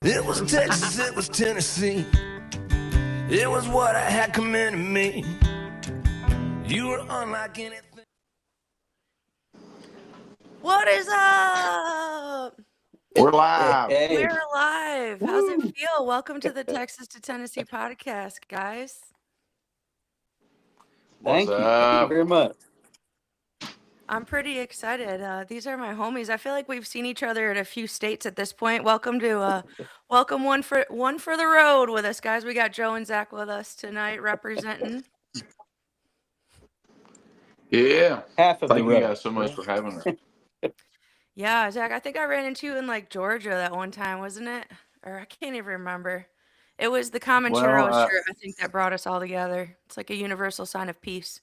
It was Texas, it was Tennessee. It was what I had coming to me. You were unlike anything. What is up? We're live. Hey, We're live. How's it woo. feel? Welcome to the Texas to Tennessee podcast, guys. Thank you. Thank you up? very much. I'm pretty excited. These are my homies. I feel like we've seen each other in a few states at this point. Welcome to welcome one for the road with us, guys. We got Joe and Zach with us tonight representing. Yeah. Half of Thank the you road. guys so much for having us. Yeah, Zach, I think I ran into you in like Georgia that one time, wasn't it? Or I can't even remember. It was the Comanchero shirt, I think, that brought us all together. It's like a universal sign of peace.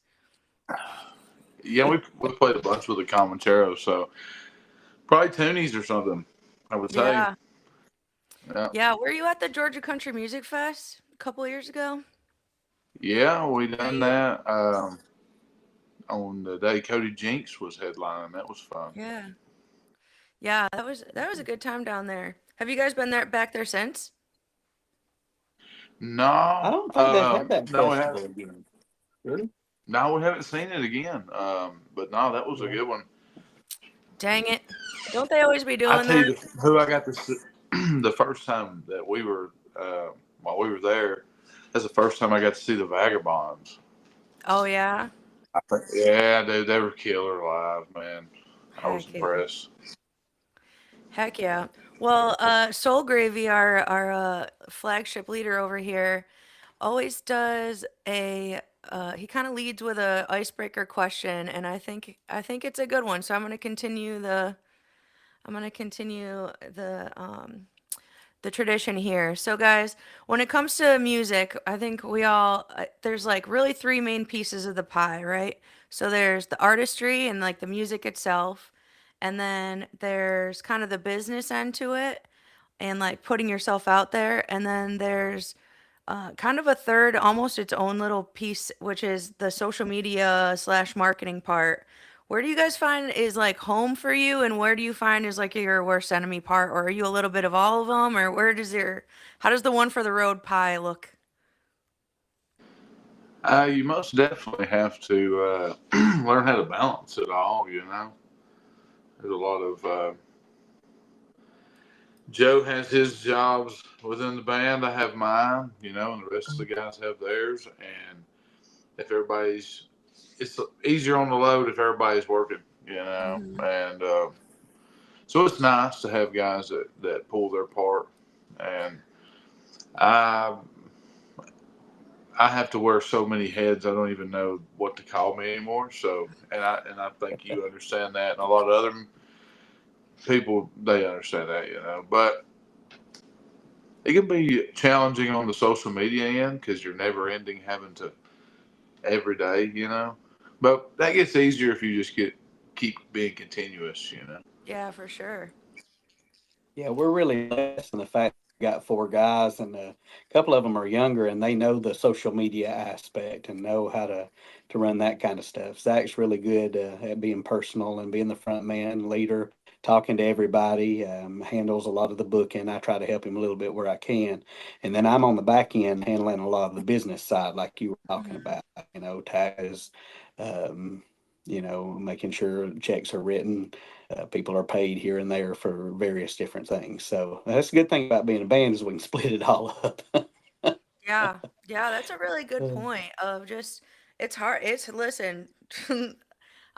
Yeah, we played a bunch with the Comanchero, so probably Toonies or something, I would say. Yeah. Yeah. Yeah, were you at the Georgia Country Music Fest a couple of years ago? Yeah, we done that on the day Cody Jinks was headlining. That was fun. Yeah. Yeah, that was a good time down there. Have you guys been back there since? No, I don't think they had that no, we festival haven't. again. Really? No, we haven't seen it again. But no, that was a good one. Dang it. Don't they always be doing I tell you that? who I got to see the first time that we were while we were there. That's the first time I got to see the Vagabonds. Oh, yeah? Yeah, dude, they were killer live, man. I was Heck yeah. impressed. Heck yeah. Well, Soul Gravy, our flagship leader over here, always does he kind of leads with a icebreaker question, and I think it's a good one. So I'm gonna continue the tradition here. So guys, when it comes to music, I think we all there's like really three main pieces of the pie, right? So there's the artistry and like the music itself, and then there's kind of the business end to it and like putting yourself out there, and then there's kind of a third, almost its own little piece, which is the social media slash marketing part. Where do you guys find is like home for you, and where do you find is like your worst enemy part, or are you a little bit of all of them, or how does the one for the road pie look? You most definitely have to learn how to balance it all. You know, there's a lot of Joe has his jobs within the band. I have mine. You know, and the rest of the guys have theirs. And if it's easier on the load if everybody's working. You know, Hmm. and so it's nice to have guys that pull their part. And I I have to wear so many heads. I don't even know what to call me anymore. So, and I think you understand that, and a lot of other people they understand that, you know. But it can be challenging on the social media end because you're never ending having to every day, you know. But that gets easier if you just keep being continuous, you know. Yeah, for sure. Yeah, we're really blessed in the fact we got four guys, and a couple of them are younger, and they know the social media aspect and know how to run that kind of stuff. Zach's really good at being personal and being the front man, leader, talking to everybody. Handles a lot of the booking. I try to help him a little bit where I can, and then I'm on the back end handling a lot of the business side, like you were talking Mhm. about. Taxes. Um, making sure checks are written, people are paid here and there for various different things. So that's a good thing about being a band is we can split it all up. Yeah, yeah, that's a really good point of just it's hard. Listen,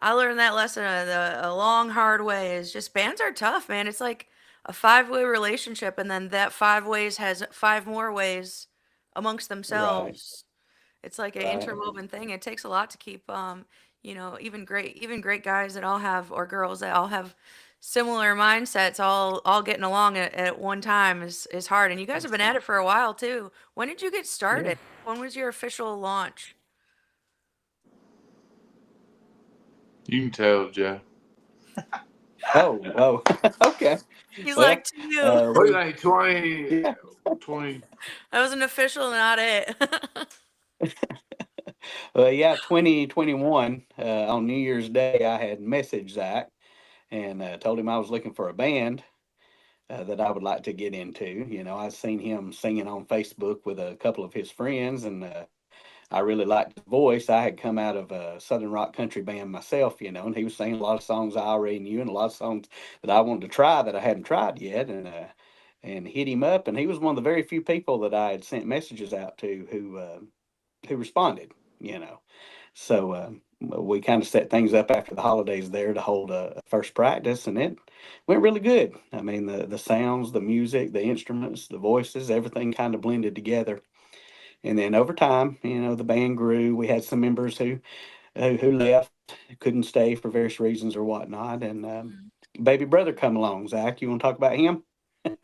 I learned that lesson a long, hard way is just bands are tough, man. It's like a five-way relationship, and then that five ways has five more ways amongst Right, themselves. It's like an right. interwoven thing. It takes a lot to keep, even great guys that all have, or girls that all have similar mindsets, all getting along at one time is hard. And you guys have been at it for a while too. When did you get Yeah. started? When was your official launch? You can tell, Joe. Oh, okay. He's Well, like, to you. Look we, at that, 20, yeah. 20. That was an official, not it. Well, yeah, 2021, on New Year's Day, I had messaged Zach and told him I was looking for a band. that I would like to get into. I've seen him singing on Facebook with a couple of his friends, and I really liked his voice. I had come out of a Southern rock country band myself, and he was singing a lot of songs I already knew and a lot of songs that I wanted to try that I hadn't tried yet, and hit him up, and he was one of the very few people that I had sent messages out to who responded. So we kind of set things up after the holidays there to hold a first practice, and it went really good. I mean, the sounds, the music, the instruments, the voices, everything kind of blended together. And then over time, the band grew. We had some members who left, couldn't stay for various reasons or whatnot. And baby brother come along. Zach, you want to talk about him? Do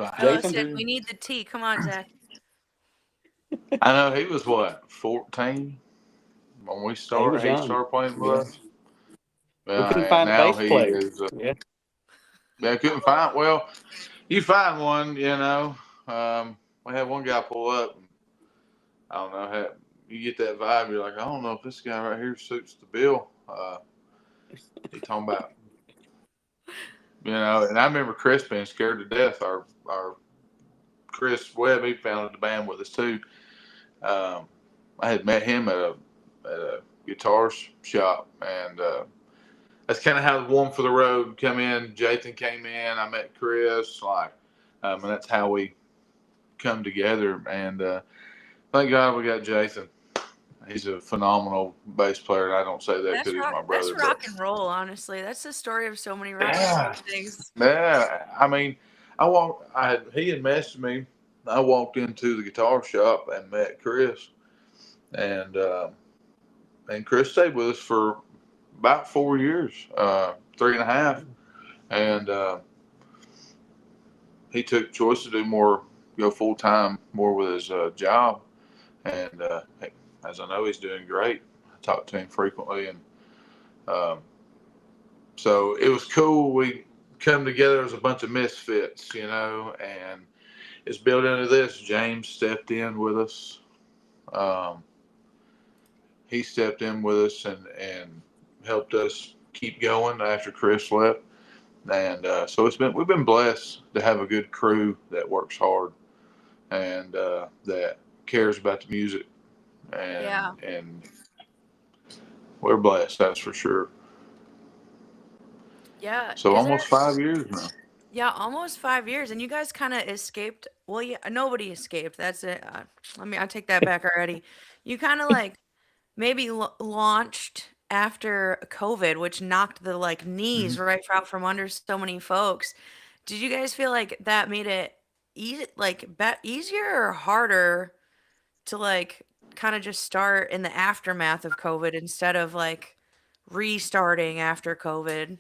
I have Bella Jason? said to? we need the tea. Come on, Zach. I know he was what, 14 when we He started. was He young. started playing with Yeah. us. We couldn't And find a now bass he player. is. Yeah. Yeah, couldn't find. Well, you find one, we had one guy pull up. And I don't know how you get that vibe. You're like, I don't know if this guy right here suits the bill. He talking about, and I remember Chris being scared to death. Our Chris Webb, he founded the band with us too. I had met him at a guitar shop, and that's kind of how the One for the Road come in. Jathan came in. I met Chris, and that's how we come together. And thank God we got Jathan. He's a phenomenal bass player, and I don't say that That's because he's my rock. That's brother. rock But and roll. Honestly, that's the story of so many rock and yeah, roll things. yeah. I mean, he had messaged me. I walked into the guitar shop and met Chris, and Chris stayed with us for about 4 years, 3.5, and he took choice to go full time more with his job, and as I know, he's doing great. I talk to him frequently, and um, so it was cool. We come together as a bunch of misfits, and it's built into this. James stepped in with us. Um, he stepped in with us and helped us keep going after Chris left. And so we've been blessed to have a good crew that works hard and that cares about the music, and we're blessed, that's for sure. Yeah. So Is there? almost 5 years now. Yeah, almost 5 years, and you guys kind of escaped. Well, yeah, nobody escaped. That's it. I take that back already. You kind of like maybe launched after COVID, which knocked the like Mm-hmm. knees right out from under so many folks. Did you guys feel like that made it easier or harder to like kind of just start in the aftermath of COVID instead of like restarting after COVID?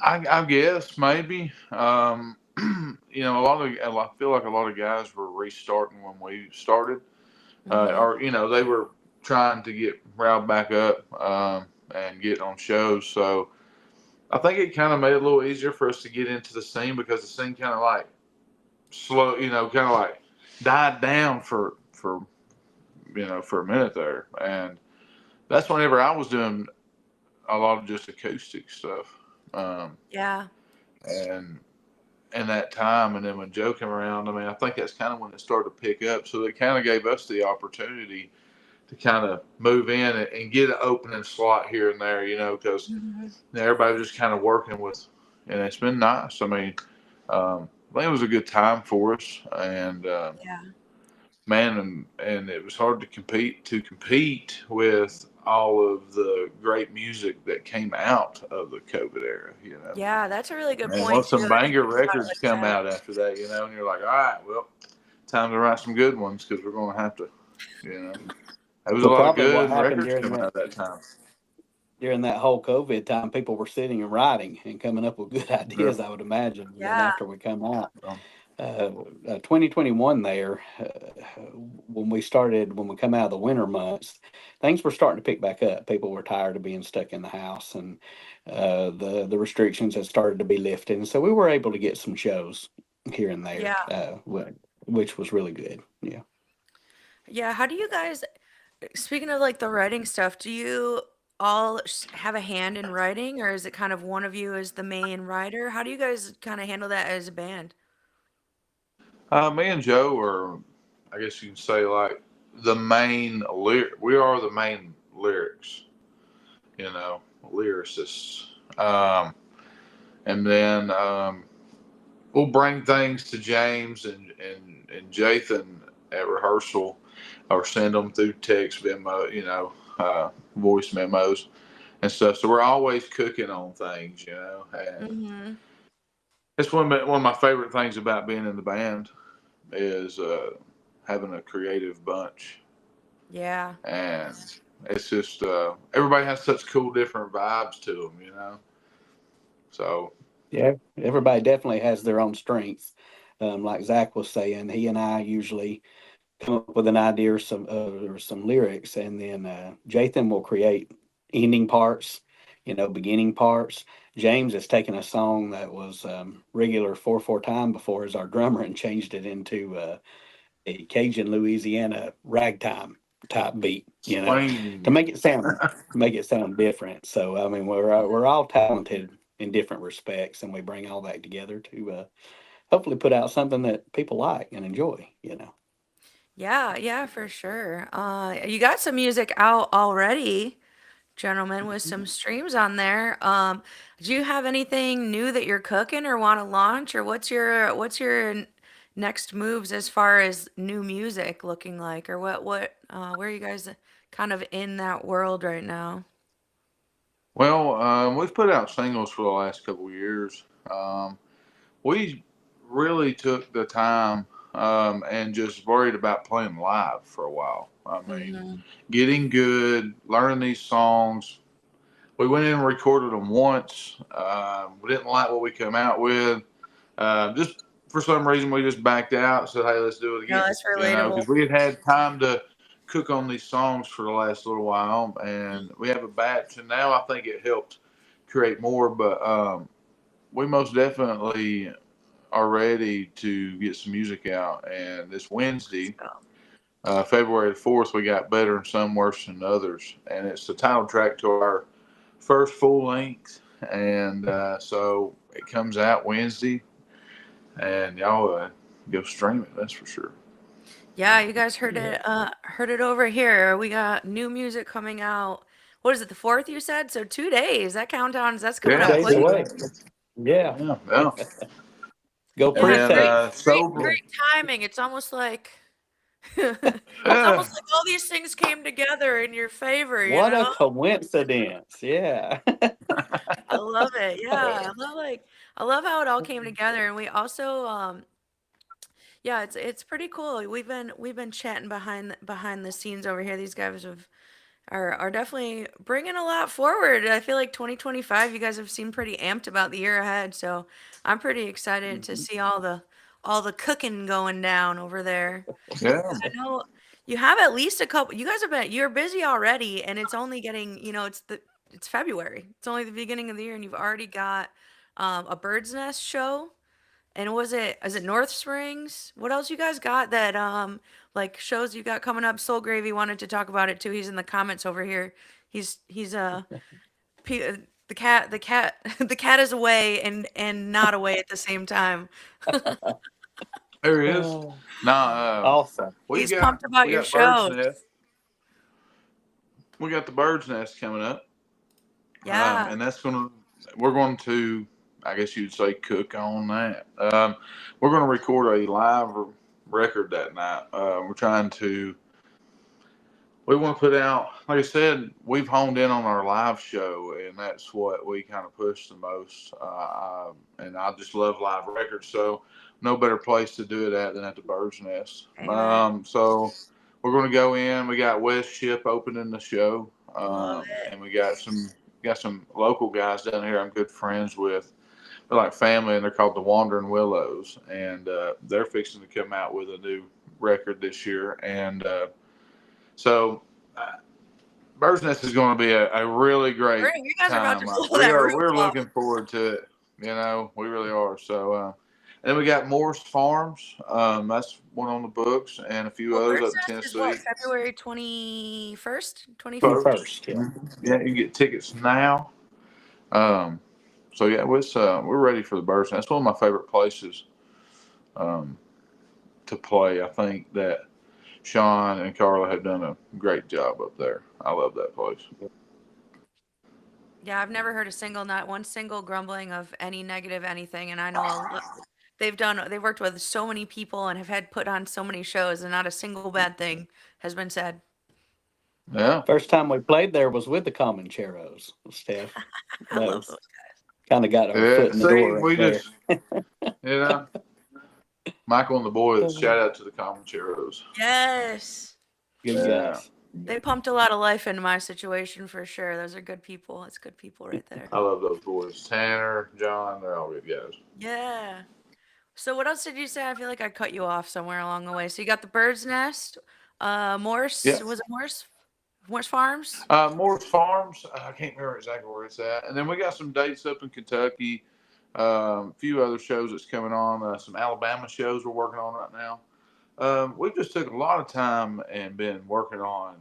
I guess maybe. I feel like a lot of guys were restarting when we started, Hmm. or they were trying to get riled back up and get on shows. So I think it kind of made it a little easier for us to get into the scene because the scene kind of like slow, kind of like died down for a minute there, and that's whenever I was doing a lot of just acoustic stuff. Um, Yeah. and that time. And then when Joe came around, I mean, I think that's kind of when it started to pick up. So it kind of gave us the opportunity to kind of move in and get an opening slot here and there, because Hmm. everybody was just kind of working with, and it's been nice. I mean, I think it was a good time for us, and Yeah. man, and it was hard to compete with all of the great music that came out of the COVID era. Yeah, that's a really good Man, point once too. some I didn't banger think about it records like come that. out after that, and you're like, all right, well, time to write some good ones because we're going to have to, you know. There was a Well, lot of probably what good happened records coming out at that time. during that whole COVID time, people were sitting and writing and coming up with good Yeah. ideas, I would imagine. And then Yeah. after we come out, So, 2021 there, when we come out of the winter months, things were starting to pick back up. People were tired of being stuck in the house, and the restrictions had started to be lifted. And so we were able to get some shows here and there, Yeah. which was really good. Yeah. Yeah. How do you guys, speaking of like the writing stuff, do you all have a hand in writing, or is it kind of one of you is the main writer? How do you guys kind of handle that as a band? Me and Joe are, I guess you can say, like the main lyric. We are the main lyrics, lyricists. And then we'll bring things to James and Jathan at rehearsal, or send them through text memo, voice memos and stuff. So we're always cooking on things, and Mm-hmm. it's one of my favorite things about being in the band is having a creative bunch, Yeah. and it's just everybody has such cool different vibes to them. So Yeah, everybody definitely has their own strengths. Like Zach was saying, he and I usually come up with an idea or some lyrics, and then Jathan will create ending parts, beginning parts. James has taken a song that was regular 4/4 time before as our drummer and changed it into a Cajun Louisiana ragtime type beat, swing. to make it sound different. So I mean, we're all talented in different respects, and we bring all that together to hopefully put out something that people like and enjoy. Yeah, yeah, for sure. You got some music out already, gentlemen, with some streams on there. Do you have anything new that you're cooking or want to launch, or what's your next moves as far as new music looking like, or where are you guys kind of in that world right now? Well, we've put out singles for the last couple of years. We really took the time and just worried about playing live for a while. I mean, Mm-hmm. getting good, learning these songs. We went in and recorded them once. We didn't like what we come out with. Just for some reason, we just backed out. Said, "Hey, let's do it No, again." that's relatable. Because we had time to cook on these songs for the last little while, and we have a batch. And now I think it helps create more. But we most definitely are ready to get some music out. And this Wednesday, February the 4th, we got Better in Some, Worse Than Others. And it's the title track to our first full length. And so it comes out Wednesday. And y'all go stream it, that's for sure. Yeah, you guys Yeah. heard it over here. We got new music coming out. What is it, the 4th you said? So 2 days. That's coming 2 up Yeah. days quick. away. Yeah. Yeah. Yeah. Go And Yeah, then great, pre-tape. great, Sober. great timing. It's almost like it's Yeah. almost like all these things came together in your favor, you What a know? coincidence. Yeah. I love it. Yeah. I love how it all came together. And we also yeah, it's pretty cool. We've been chatting behind the scenes over here. These guys are definitely bringing a lot forward. I feel like 2025, you guys have seemed pretty amped about the year ahead, so I'm pretty excited to see all the cooking going down over there. Yeah. I know you have at least a couple. You guys you're busy already, and it's only getting, it's February. It's only the beginning of the year, and you've already got a Bird's Nest show. And is it North Springs? What else you guys got that like shows you got coming up? Soul Gravy wanted to talk about it too. He's in the comments over here. He's the cat the cat is away and not away at the same time. There it is. Oh, Now awesome. we He's got pumped about we your got Bird's show. Nest. We got the Bird's Nest coming up. Yeah. And we're going to, I guess you'd say, cook on that. We're going to record a live record that night. We want to put out, like I said, we've honed in on our live show, and that's what we kind of push the most. And I just love live records, so no better place to do it at than at the Bird's Nest. Amen. So we're going to go in. We got West Ship opening the show, Love it. and we got some local guys down here I'm good friends with. They're like family, and they're called the Wandering Willows, and they're fixing to come out with a new record this year. And so Bird's Nest is going to be a really great You guys are about time. to blow that roof We're off. looking forward to it. We really are. So And we got Morris Farms. That's one on the books, and a few Well, others Bird's up in Nest is what, Tennessee. February 21st, 25th? First, yeah. Yeah, you can get tickets now. So yeah, we're ready for the Birds. That's one of my favorite places to play. I think that Sean and Carla have done a great job up there. I love that place. Yeah, I've never heard not one single grumbling of any negative anything, and I know they've worked with so many people and have had put on so many shows, and not a single bad thing has been said. Yeah. First time we played there was with the Comancheros, Steph. I That love was those. kind of got our Yeah. foot in the See, door right we there. just, you know, Michael and the boys, shout out to the Comancheros. Yes. Good Yeah. guys. They pumped a lot of life into my situation for sure. Those are good people. It's good people right there. I love those boys. Tanner, John, they're all good guys. Yeah. So what else did you say? I feel like I cut you off somewhere along the way. So you got the Bird's Nest, Morse, Yeah. was it Morse? Morse Farms? Morris Farms, I can't remember exactly where it's at. And then we got some dates up in Kentucky, a few other shows that's coming on, some Alabama shows we're working on right now. We've just took a lot of time and been working on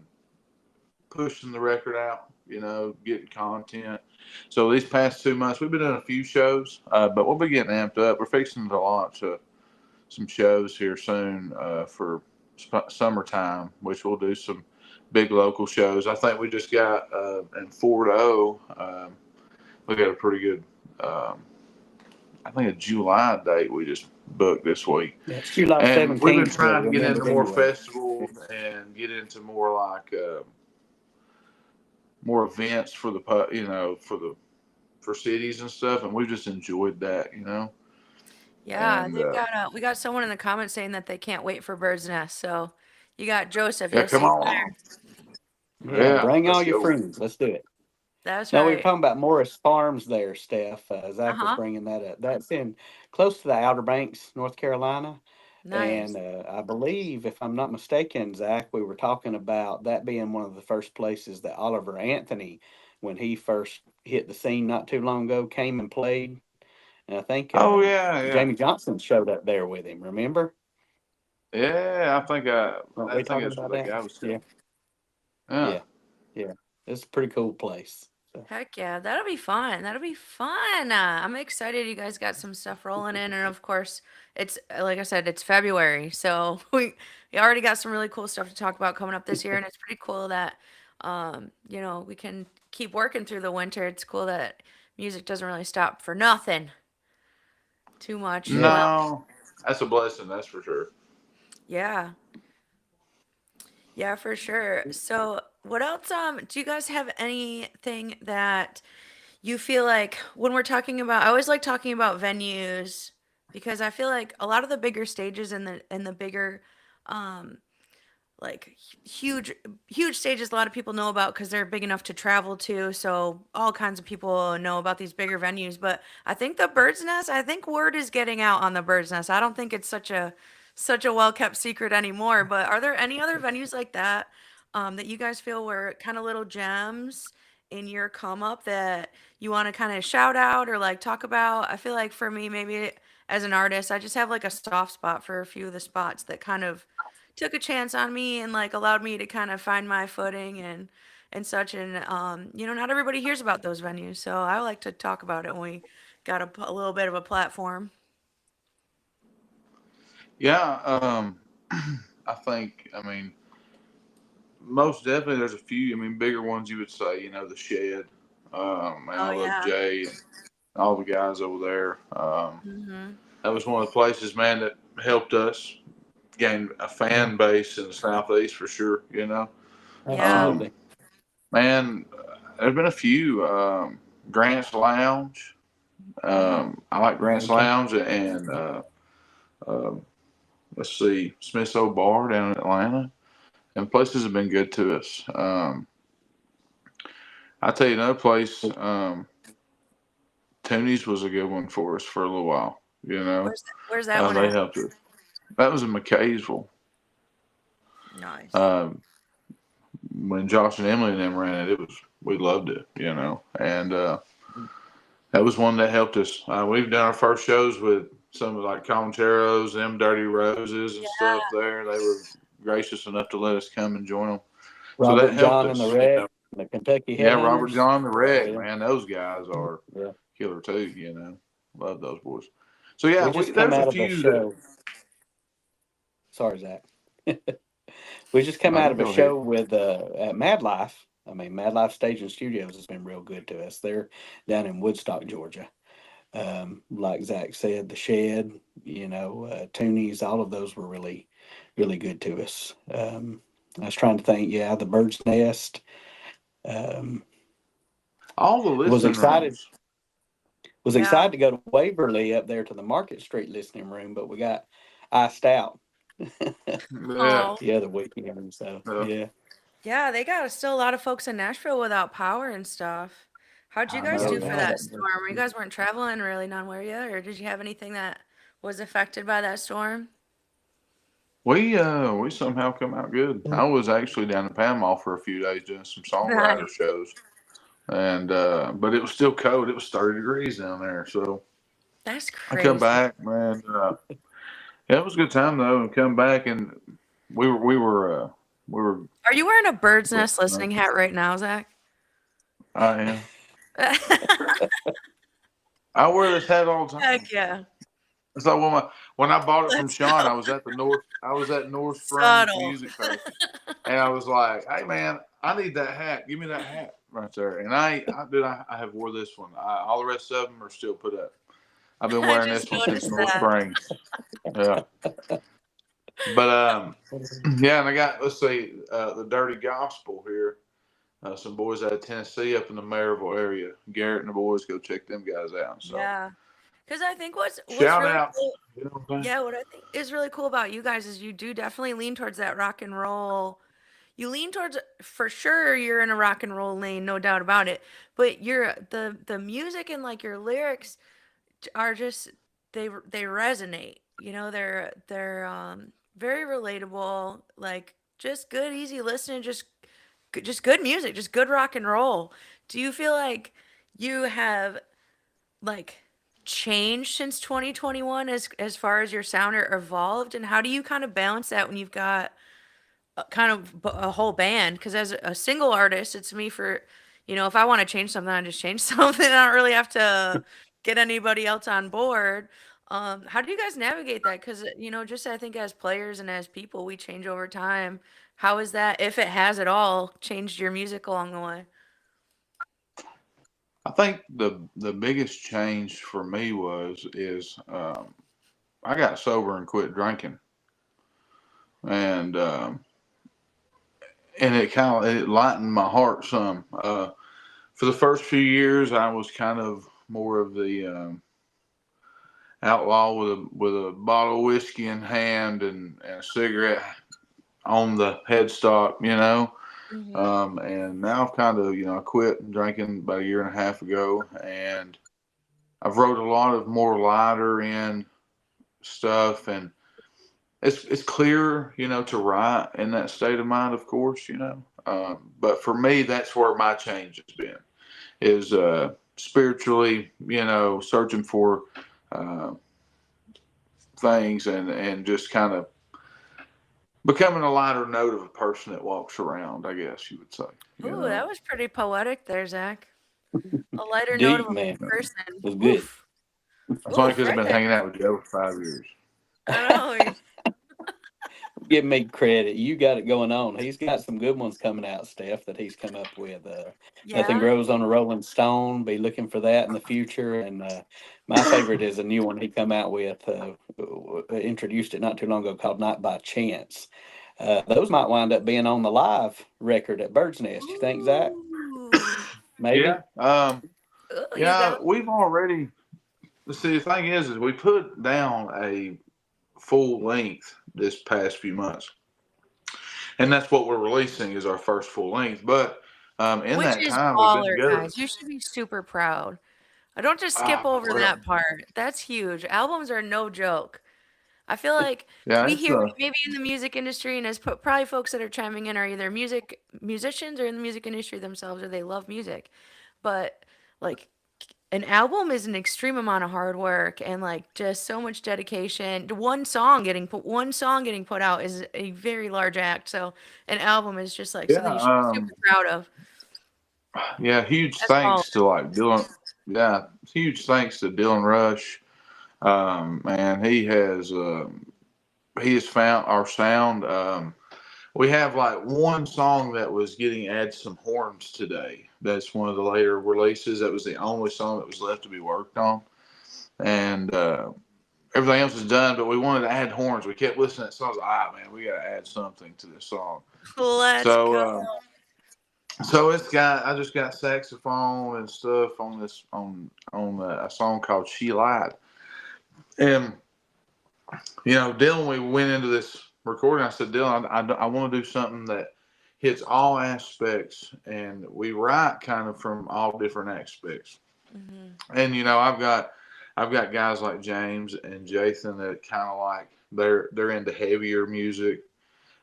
pushing the record out, getting content. So these past 2 months, we've been doing a few shows, but we'll be getting amped up. We're fixing to launch some shows here soon for summertime, which we'll do some big local shows. I think we just got in Fort O. We got a pretty good, I think a July date we just booked this week. Yeah, it's July And 17th. we've been trying to get remember into more anyway. festivals and get into more like more events for for cities and stuff. And we've just enjoyed that, Yeah, And we got someone in the comments saying that they can't wait for Bird's Nest. So you got Joseph. yeah, You'll come see him on. there. Yeah, bring all let's your go. friends. Let's do it. That's No, we were right. talking about Morris Farms there, Steph. Zach was Uh-huh. bringing that up. That's in close to the Outer Banks, North Carolina. Nice. And I believe, if I'm not mistaken, Zach, we were talking about that being one of the first places that Oliver Anthony, when he first hit the scene not too long ago, came and played. And I think Oh yeah. Jamie Johnson showed up there with him. Remember? Yeah, Weren't I we think talking that's what about that that? guy was saying. Yeah. Yeah. It's a pretty cool place. So. Heck yeah, that'll be fun. That'll be fun. I'm excited you guys got some stuff rolling in. And of course, it's like I said, it's February. So we already got some really cool stuff to talk about coming up this year. And it's pretty cool that, we can keep working through the winter. It's cool that music doesn't really stop for nothing too much. Well, No, that's a blessing, that's for sure. yeah. Yeah, for sure. So what else, do you guys have anything that you feel like when we're talking about, I always like talking about venues because I feel like a lot of the bigger stages and the bigger um like huge stages a lot of people know about because they're big enough to travel to, so all kinds of people know about these bigger venues. But I think the Bird's Nest, I think word is getting out on the Bird's Nest. I don't think it's such a well kept secret anymore. But are there any other venues like that that you guys feel were kind of little gems in your come up that you want to kind of shout out or like talk about? I feel like for me, maybe as an artist, I just have like a soft spot for a few of the spots that kind of took a chance on me and like allowed me to kind of find my footing and such. And not everybody hears about those venues, so I like to talk about it when we got a little bit of a platform. Yeah, I mean, most definitely there's a few, bigger ones you would say, the Shed. And I love Yeah. Jay and all the guys over there. Hmm. That was one of the places, man, that helped us gain a fan base in the Southeast for sure, Yeah. Absolutely. Man, there's been a few. Grant's Lounge. I like Grant's Okay. Lounge and let's see, Smith's Old Bar down in Atlanta. And places have been good to us. I'll tell you another place. Tooney's was a good one for us for a little while. Where's that one They at? helped us. That was in McCaysville. Nice. When Josh and Emily and them ran it, we loved it, and that was one that helped us. We've done our first shows with some of like Concheros, them Dirty Roses and Yeah. stuff there. They were gracious enough to let us come and join them. So Robert that helped John and the us. Wreck, the Kentucky Yeah, Robert Headhunters. John the Wreck, Yeah. man, those guys are Yeah. killer too. Love those boys. So yeah, We just come there's a out of a few that. show. Sorry, Zach. We just come No, out you of a go ahead. show with at Mad Life. I mean, Mad Life Stage and Studios has been real good to us. They're down in Woodstock, Georgia. Like Zach said, the Shed, Toonies, all of those were really, really good to us. I was trying to think. Yeah, the Bird's Nest. Um, All the was listening excited. rooms. Was Yeah. excited to go to Waverly up there to the Market Street listening room, but we got iced out. Yeah. Oh. The other weekend. So yeah. Yeah, they got still a lot of folks in Nashville without power and stuff. How'd you I guys know, do for yeah. that storm? You guys weren't traveling really none, were you? Or did you have anything that was affected by that storm? We somehow come out good. I was actually down in Panama for a few days doing some songwriter Nice. shows, and but it was still cold. It was 30 degrees down there. So That's I come crazy. back, man. Yeah, it was a good time though. And come back, and we were. Are you wearing a bird's nest listening hat right now, Zach? I am. I wear this hat all the time. Heck yeah. It's like when I bought it from Sean, I was at North Springs Subtle. Music Festival, and I was like, "Hey man, I need that hat. Give me that hat right there." And I have wore this one. All the rest of them are still put up. I've been I wearing just this one since noticed North that. Springs. Yeah, but yeah, and I got the Dirty Gospel here. Some boys out of Tennessee up in the Maryville area. Garrett and the boys, go check them guys out. So Yeah. Because I think what's shout really out. cool, You know what I'm saying? yeah, what I think is really cool about you guys is you do definitely lean towards that rock and roll. You lean towards, for sure, you're in a rock and roll lane, no doubt about it. But the music and like your lyrics are just they resonate. They're very relatable, like just good, easy listening, just good music, just good rock and roll. Do you feel like you have like changed since 2021 as far as your sound or evolved, and how do you kind of balance that when you've got kind of a whole band? Because as a single artist, it's me for, if I want to change something, I just change something. I don't really have to get anybody else on board. How do you guys navigate that? Because, just I think as players and as people, we change over time. How is that, if it has at all, changed your music along the way? I think the biggest change for me is I got sober and quit drinking, and it lightened my heart some. For the first few years, I was kind of more of the outlaw with a bottle of whiskey in hand and a cigarette on the headstock, and now I've kind of, I quit drinking about a year and a half ago, and I've wrote a lot of more lighter in stuff, and it's clear, to write in that state of mind, of course, but for me, that's where my change has been, is spiritually, searching for uh, things and just kind of becoming a lighter note of a person that walks around, I guess you would say. Ooh, that was pretty poetic there, Zach. A lighter note of Deep, a man. person. It was good. Oof. It's only Oof, because I've right been there. hanging out with Joe for 5 years. I know. Give me credit. You got it going on. He's got some good ones coming out, Steph, that he's come up with. Nothing Yeah. Grows on a Rolling Stone. Be looking for that in the future. And my favorite is a new one he come out with. Introduced it not too long ago, called Not by Chance. Those might wind up being on the live record at Bird's Nest. You think, Zach? Ooh. Maybe. Yeah. Ooh, you Yeah, got we've already. See, the thing is we put down a full length this past few months, and that's what we're releasing is our first full length. But in which that is time, we've been baller, together. guys. You should be super proud. I don't just skip over Well, that part. That's huge. Albums are no joke. I feel like yeah, we it's hear maybe in the music industry, and as probably folks that are chiming in are either musicians or in the music industry themselves, or they love music. But like an album is an extreme amount of hard work and like just so much dedication. One song getting put out is a very large act. So an album is just like something you should be Yeah, super proud of. yeah. Huge As well. thanks to like Dylan. Yeah, huge thanks to Dylan Rush. Man, he has found our sound. We have like one song that was getting add some horns today. That's one of the later releases. That was the only song that was left to be worked on, and everything else is done. But we wanted to add horns. We kept listening to that song. I was like, man, we got to add something to this song. Let's So, go. so I just got saxophone and stuff on this on a song called "She Lied," and Dylan, we went into this recording. I said, Dylan, I want to do something that hits all aspects, and we write kind of from all different aspects. Mm-hmm. And I've got guys like James and Jathan that kind of like they're into heavier music.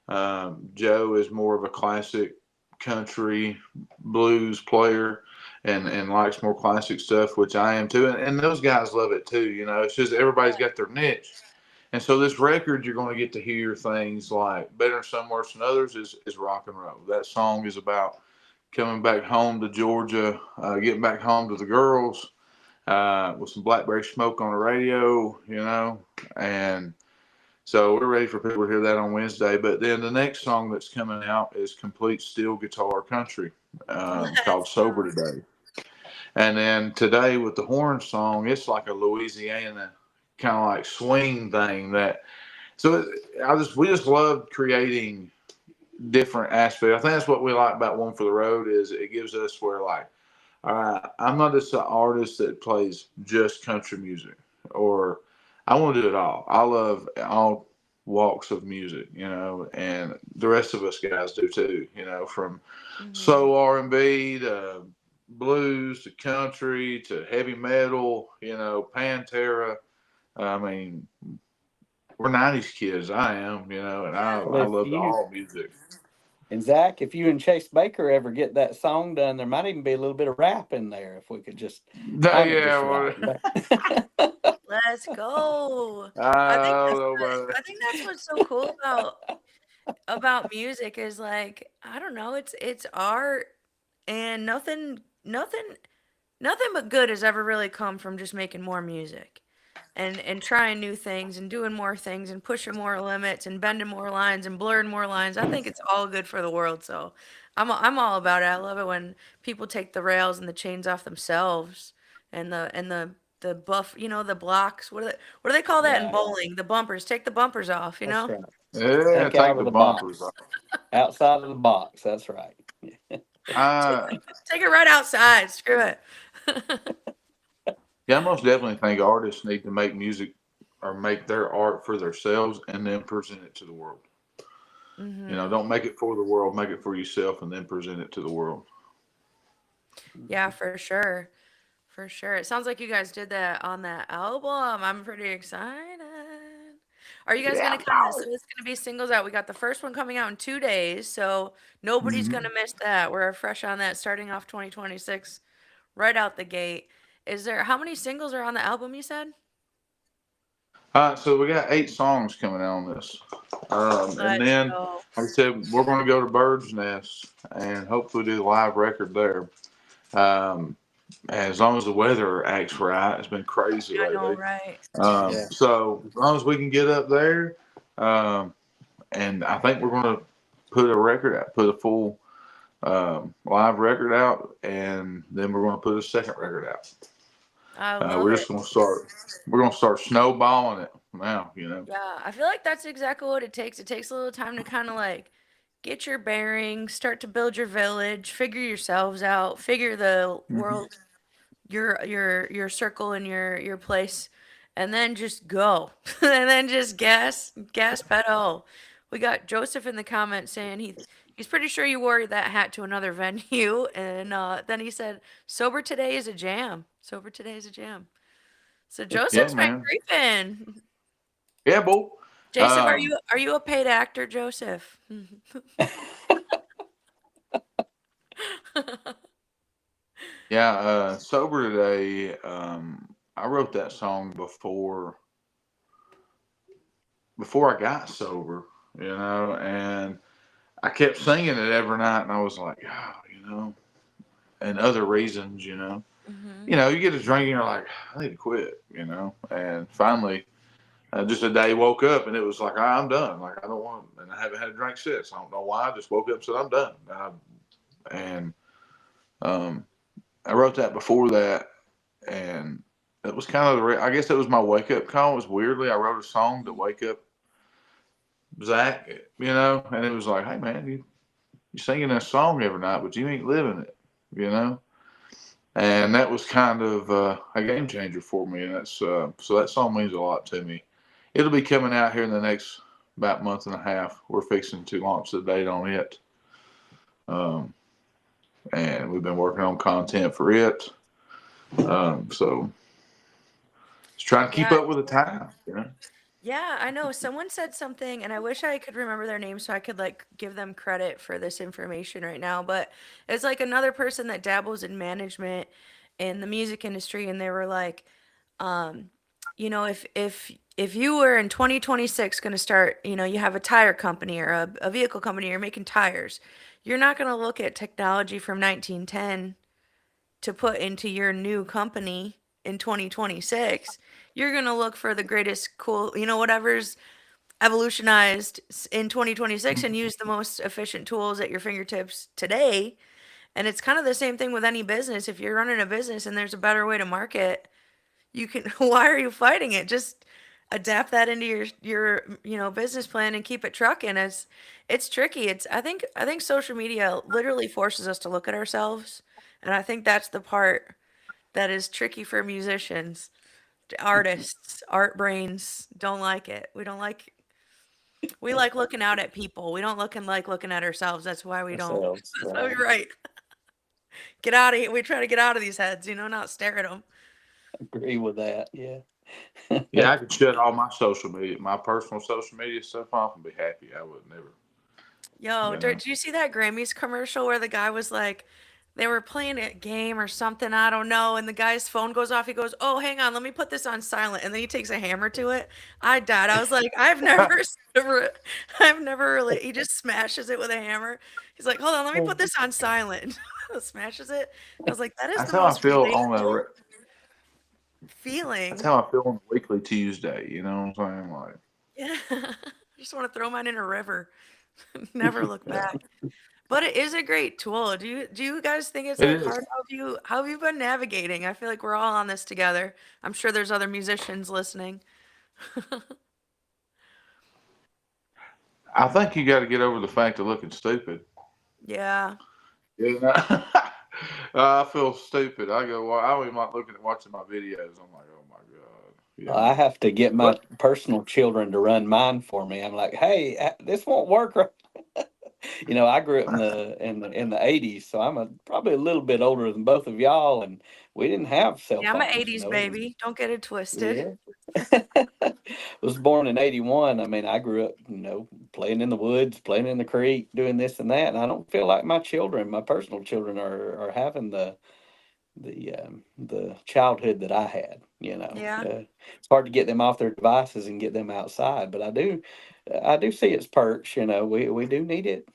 Joe is more of a classic country blues player and likes more classic stuff, which I am too. And those guys love it too. It's just everybody's got their niche. And so this record, you're going to get to hear things like Better Some, Worse Than Others is rock and roll. That song is about coming back home to Georgia, getting back home to the girls with some blackberry smoke on the radio, and so we're ready for people to hear that on Wednesday. But then the next song that's coming out is complete steel guitar country called Sober Today. And then today with the horn song, it's like a Louisiana kind of like swing thing we just love creating different aspects. I think that's what we like about One for the Road is it gives us where like, all right, I'm not just an artist that plays just country music, or I want to do it all. I love all walks of music, and the rest of us guys do too, from soul R&B to blues to country to heavy metal, Pantera. I mean, we're 90s kids. I am, and I love all music. And Zach, if you and Chase Baker ever get that song done, there might even be a little bit of rap in there if we could just. Let's go. I think that's what's so cool about music is like, I don't know, it's art, and nothing but good has ever really come from just making more music. And trying new things and doing more things and pushing more limits and bending more lines and blurring more lines. I think it's all good for the world. So I'm all about it. I love it when people take the rails and the chains off themselves and the buff, the blocks. What do they call that in bowling? The bumpers. Take the bumpers off, That's right. Yeah, take the bumpers off. Outside of the box. That's right. Take it right outside. Screw it. Yeah, I most definitely think artists need to make music or make their art for themselves and then present it to the world. Mm-hmm. Don't make it for the world, make it for yourself and then present it to the world. Yeah, for sure. For sure. It sounds like you guys did that on that album. I'm pretty excited. Are you guys going to come? So it's going to be singles out. We got the first one coming out in 2 days, so nobody's going to miss that. We're fresh on that, starting off 2026 right out the gate. How many singles are on the album, you said? So we got 8 songs coming out on this. And then, like I said, we're going to go to Bird's Nest and hopefully do the live record there. As long as the weather acts right. It's been crazy lately. I know, right? So as long as we can get up there, and I think we're going to put a full live record out, and then we're going to put a second record out. We're going to start snowballing it now, Yeah, I feel like that's exactly what it takes. It takes a little time to kind of like get your bearings, start to build your village, figure yourselves out, figure the world, your circle and your place, and then just go. And then just gas pedal. We got Joseph in the comments saying he's pretty sure you wore that hat to another venue, and then he said, "Sober today is a jam. Sober today is a jam." So Joseph's been creeping. Yeah, boy. Jason, are you a paid actor, Joseph? Yeah, Sober Today, I wrote that song before I got sober, and I kept singing it every night, and I was like, oh, and other reasons, Hmm. you get a drink and you're like, I need to quit, and finally, just a day woke up and it was like, I'm done. Like, I don't want, and I haven't had a drink since. I don't know why. I just woke up and said, I'm done. And um, I wrote that before that, and it was kind of I guess it was my wake up call. It was weirdly, I wrote a song to wake up Zach, and it was like, hey man, you singing that song every night, but you ain't living it, you know. And that was kind of a game changer for me, and that's so that song means a lot to me. It'll be coming out here in the next about month and a half. We're fixing to launch the date on it, um, and we've been working on content for it. So just trying to keep Yeah. up with the time. Yeah, I know. Someone said something, and I wish I could remember their name so I could like give them credit for this information right now. But it's like another person that dabbles in management in the music industry, and they were like, um, if you were in 2026 going to start, you have a tire company or a vehicle company, you're making tires, you're not going to look at technology from 1910 to put into your new company in 2026. You're going to look for the greatest cool, whatever's evolutionized in 2026 and use the most efficient tools at your fingertips today. And it's kind of the same thing with any business. If you're running a business and there's a better way to market, you can why are you fighting it? Just adapt that into your business plan and keep it trucking. It's tricky. I think social media literally forces us to look at ourselves, and I think that's the part that is tricky for musicians. Artists, art brains don't like it. We like looking out at people. We don't like looking at ourselves. That's why we don't. Ourselves, That's why we right? write. Get out of here. We try to get out of these heads, not stare at them. Agree with that. Yeah. Yeah, I could shut all my social media, my personal social media stuff off and be happy. I would never, Yo, you know. did you see that Grammys commercial where the guy was like, they were playing a game or something, I don't know, and the guy's phone goes off. He goes, "Oh, hang on, let me put this on silent," and then he takes a hammer to it. I died. I was like, I've never really. He just smashes it with a hammer. He's like, "Hold on, let me put this on silent." Smashes it. I was like, that is That's the how I most feel on relatable that's feeling. how I feel on a weekly Tuesday. You know what I'm saying? Like, Yeah, I just want to throw mine in a river, never look yeah, back. But it is a great tool. Do you guys think it's it like is. hard? How have you been navigating? I feel like we're all on this together. I'm sure there's other musicians listening. I think you got to get over the fact of looking stupid. Yeah. You know? I feel stupid. I go, well, I don't even like looking at watching my videos. I'm like, oh my god, I have to get my But personal children to run mine for me. I'm like, hey, this won't work. Right? I grew up in the '80s, so I'm probably a little bit older than both of y'all, and we didn't have cell Yeah, I'm an phones. 80s baby. Don't get it twisted. Yeah. Was born in '81. I mean, I grew up, playing in the woods, playing in the creek, doing this and that, and I don't feel like my children, my personal children, are having the childhood that I had. Yeah. It's hard to get them off their devices and get them outside, but I do see its perks. We do need it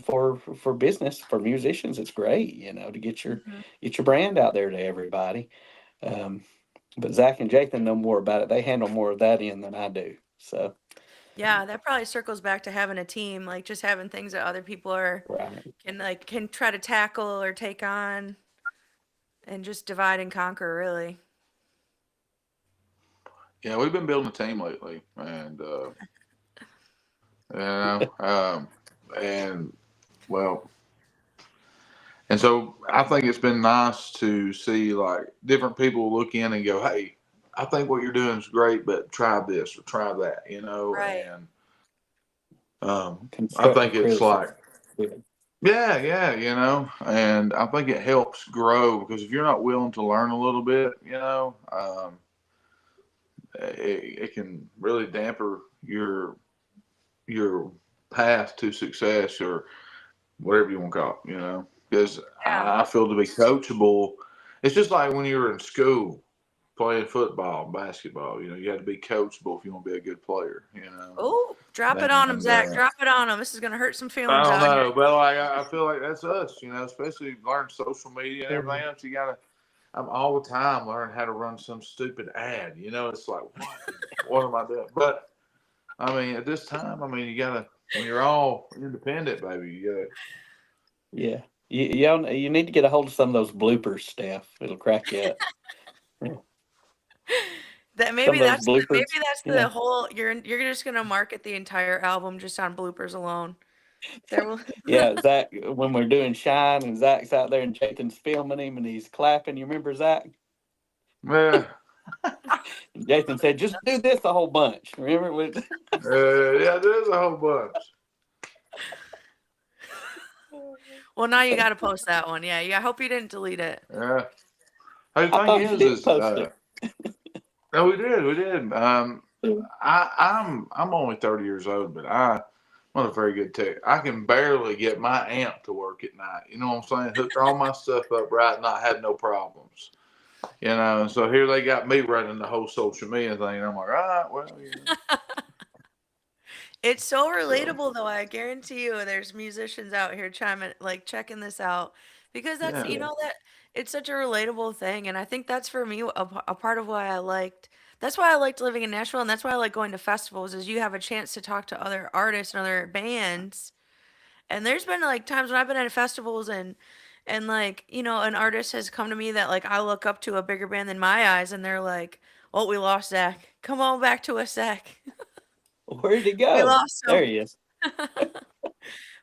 for business, for musicians. It's great, to Hmm. get your brand out there to everybody. Um, but Zach and Jathan know more about it. They handle more of that end than I do. So Yeah, that probably circles back to having a team, like just having things that other people are right, can try to tackle or take on and just divide and conquer, really. yeah, we've been building a team lately, and you know, and well, and so I think it's been nice to see like different people look in and go, hey, I think what you're doing is great, but try this or try that, Right. and I think constructive it's like, criticism. Yeah. yeah, and I think it helps grow because if you're not willing to learn a little bit, it can really damper your path to success or whatever you want to call it, because Yeah. I feel to be coachable, It's just like when you were in school playing football, basketball. You know, you had to be coachable if you want to be a good player. You know. Oh, drop it on him, Zach. Drop it on him. This is gonna hurt some feelings. I don't out know, here. but like I feel like that's us. You know, especially learn social media and everything else. You gotta. I'm all the time learning how to run some stupid ad. You know, it's like what am I doing? But I mean, at this time, I mean, you gotta when you're all independent, baby. You gotta. Yeah. You need to get a hold of some of those bloopers, Steph. It'll crack you up. That maybe Some of that's those bloopers, the whole. You're just gonna market the entire album just on bloopers alone. There will. Yeah, Zach. When we're doing Shine and Zach's out there and Jathan's filming him and he's clapping. You remember Zach? Yeah. And Jathan said, "Just do this a whole bunch." Remember? Yeah, there's a whole bunch. Well, now you got to post that one. Yeah, I hope you didn't delete it. Yeah. Hey, the I thought thing you is, did post it. no, we did. I'm only 30 years old, but I'm not a very good tech. I can barely get my amp to work at night. You know what I'm saying? Hooked all my stuff up right, and I had no problems. You know, so here they got me running the whole social media thing. And I'm like, all right, well, yeah. It's so relatable, though. I guarantee you, there's musicians out here checking this out, because that's that it's such a relatable thing, and I think that's for me a part of why I liked. That's why I liked living in Nashville, and that's why I like going to festivals. Is you have a chance to talk to other artists and other bands, and there's been like times when I've been at festivals and like an artist has come to me that like I look up to, a bigger band than my eyes, and they're like, "Oh, we lost Zach. Come on back to us, Zach." Where did he go? We lost him. There he is.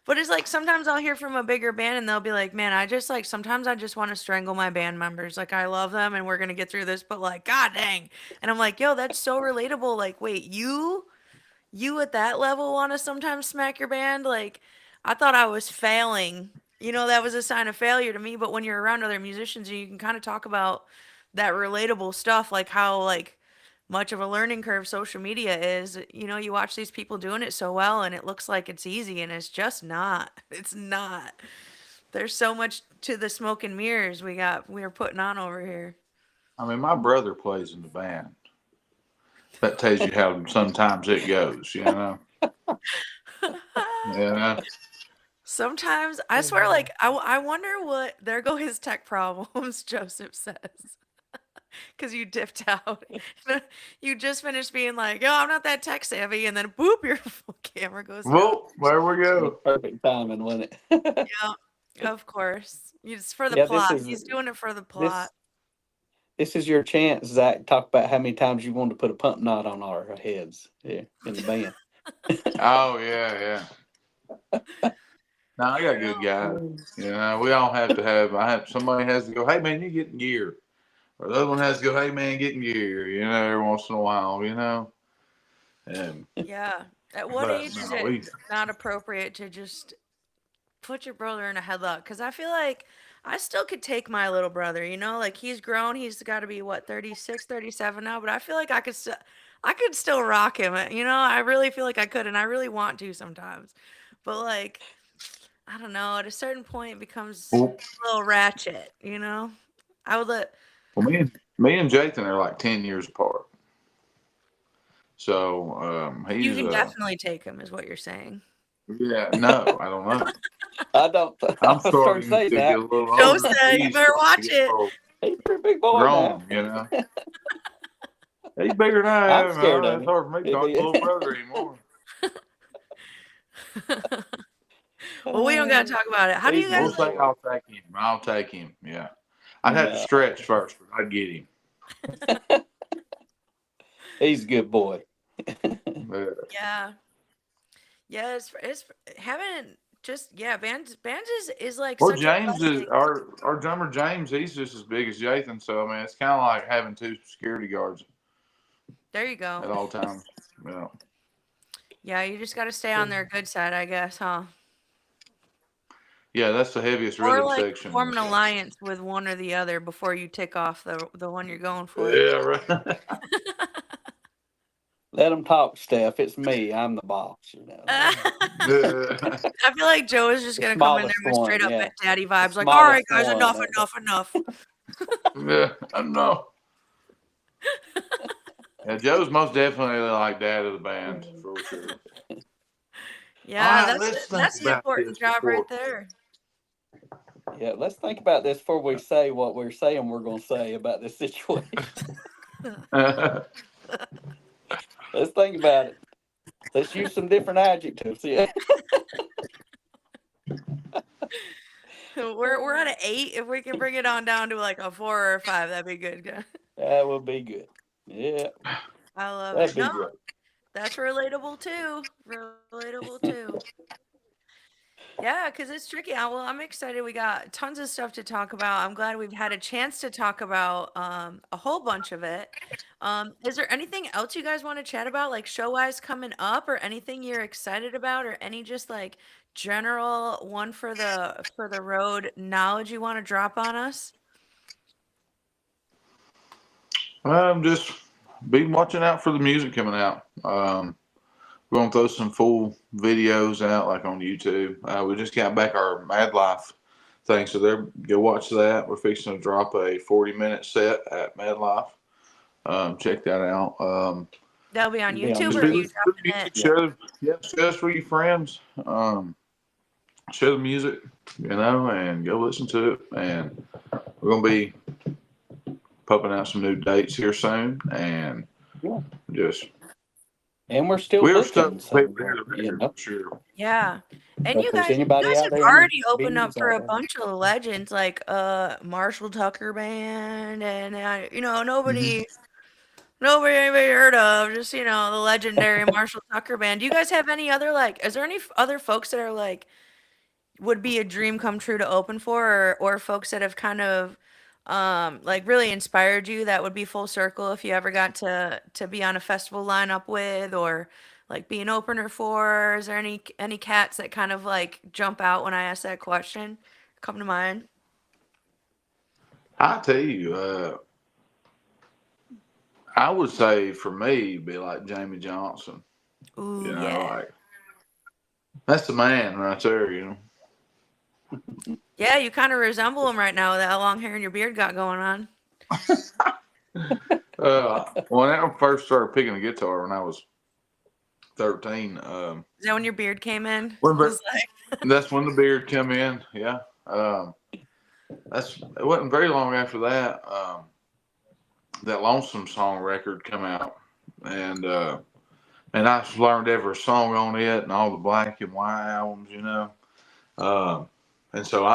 But it's like sometimes I'll hear from a bigger band and they'll be like, "Man, sometimes I just want to strangle my band members. Like, I love them and we're gonna get through this, but like, god dang." And I'm like, "Yo, that's so relatable. Like, wait, you at that level want to sometimes smack your band? Like, I thought I was failing. That was a sign of failure to me. But when you're around other musicians, you can kind of talk about that relatable stuff, like how like much of a learning curve social media is. You watch these people doing it so well and it looks like it's easy, and it's just not. It's not. There's so much to the smoke and mirrors we're putting on over here. I mean, my brother plays in the band. That tells you how sometimes it goes, you know? Yeah. Sometimes, I swear, like, I wonder what, there go his tech problems, Joseph says. Because you dipped out. You just finished being like, "Yo, I'm not that tech savvy," and then boop, your camera goes out. Well, there we go. Perfect timing, wasn't it? Yeah, of course. It's for the plot. He's doing it for the plot. This is your chance, Zach. Talk about how many times you wanted to put a pump knot on our heads in the band. Oh, yeah. No, I got good guys. We all have to have. Somebody has to go, "Hey, man, you get in gear." Or the other one has to go, "Hey, man, get in gear," every once in a while, And, yeah. At what age is it not appropriate to just put your brother in a headlock? Because I feel like I still could take my little brother, like he's grown. He's got to be, 36, 37 now. But I feel like I could still rock him. I really feel like I could, and I really want to sometimes. But, like, I don't know. At a certain point, it becomes a little ratchet, I would let... Well, me and Jathan are like 10 years apart. So he's. You can definitely take him, is what you're saying. Yeah, no, I don't know. I don't. I'm starting to say get that. a little older. Don't say, you better watch it. He's a pretty big boy grown, now. He's bigger than I am. I'm scared of him. It's hard for me to talk to little brother anymore. Well, we don't got to talk about it. How do you guys? We'll say I'll take him. Yeah. I'd have to stretch first, but I'd get him. He's a good boy. Yeah. Yeah, it's having bands is like Well, such James is our drummer James, he's just as big as Jathan, so I mean it's kinda like having two security guards. There you go. At all times. Yeah. Yeah, you just gotta stay on their good side, I guess, huh? Yeah, that's the heaviest rhythm section. Form an alliance with one or the other before you tick off the one you're going for. Yeah, right. Let them talk, Steph. It's me. I'm the boss. I feel like Joe is just gonna come in there with straight up daddy vibes. Like, "All right, guys, enough." Yeah, I know. Yeah, Joe's most definitely like dad of the band for sure. Yeah, Let's think that's an about important this job before. right there. Yeah, let's think about this before we say what we're saying we're going to say about this situation. Let's think about it. Let's use some different adjectives. Yeah. We're at an 8. If we can bring it on down to like a 4 or a 5, that'd be good. That would be good. Yeah, I love that'd it. be No, great. that's relatable too. Relatable too. Yeah, because it's tricky. Well, I'm excited. We got tons of stuff to talk about. I'm glad we've had a chance to talk about a whole bunch of it. Is there anything else you guys want to chat about, like show wise coming up, or anything you're excited about, or any just like general one for the road knowledge you want to drop on us? Just be watching out for the music coming out. We're gonna throw some full videos out like on YouTube. We just got back our Mad Life thing, so there, go watch that. We're fixing to drop a 40-minute set at Mad Life. Check that out. That'll be on Be on YouTube, Just or are be you listening to the dropping it? music. Share us with your friends. Share the music, and go listen to it. And we're gonna be pumping out some new dates here soon, and Yeah. just And we're still we're looking. stoked So, for people to hear the record for sure. Yeah. And so if you there's guys anybody out have there, any already opened up venues for out a there, bunch of legends like Marshall Tucker Band and Mm-hmm. nobody anybody heard of, just the legendary Marshall Tucker Band. Do you guys have any other like is there any other folks that are like would be a dream come true to open for, or folks that have kind of like really inspired you that would be full circle if you ever got to be on a festival lineup with, or like be an opener for? Is there any cats that kind of like jump out when I ask that question, come to mind? I tell you, I would say for me, it'd be like Jamie Johnson. Ooh, yeah. Like that's the man right there. Yeah, you kind of resemble him right now with that long hair and your beard got going on. When I first started picking a guitar when I was 13, Is that when your beard came in? It when, was like, that's when the beard come in. Yeah, it wasn't very long after that. That Lonesome Song record come out, and I learned every song on it and all the black and white albums. And so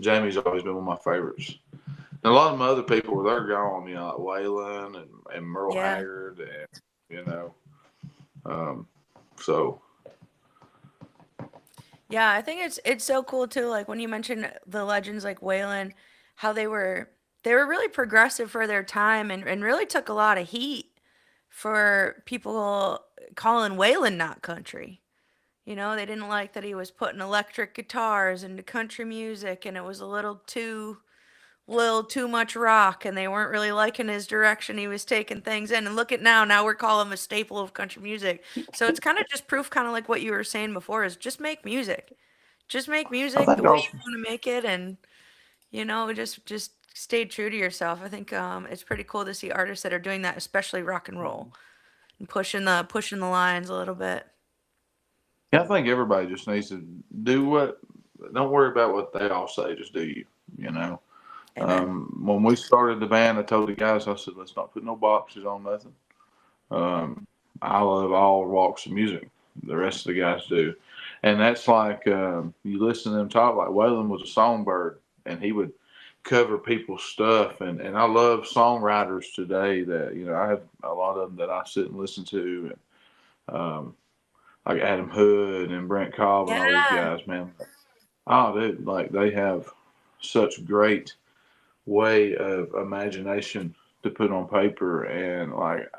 Jamie's always been one of my favorites. And a lot of my other people, they're gone, like Waylon and Merle yeah. Haggard, and so Yeah, I think it's so cool too. Like when you mentioned the legends like Waylon, how they were really progressive for their time and really took a lot of heat for people calling Waylon not country. They didn't like that he was putting electric guitars into country music, and it was a little too much rock, and they weren't really liking his direction he was taking things in. And look at now we're calling him a staple of country music. So it's kind of just proof, kind of like what you were saying before, is just make music. Just make I music the think way also you want to make it, and just stay true to yourself. I think it's pretty cool to see artists that are doing that, especially rock and roll, and pushing the lines a little bit. I think everybody just needs to don't worry about what they all say, just do you, you know. Amen. When we started the band, I told the guys, I said, let's not put no boxes on nothing. I love all walks of music. The rest of the guys do. And that's like, you listen to them talk, like Waylon was a songbird, and he would cover people's stuff. And I love songwriters today that, I have a lot of them that I sit and listen to. And, like Adam Hood and Brent Cobb and all these Yeah. guys, man. Oh, dude, like they have such great way of imagination to put on paper, and like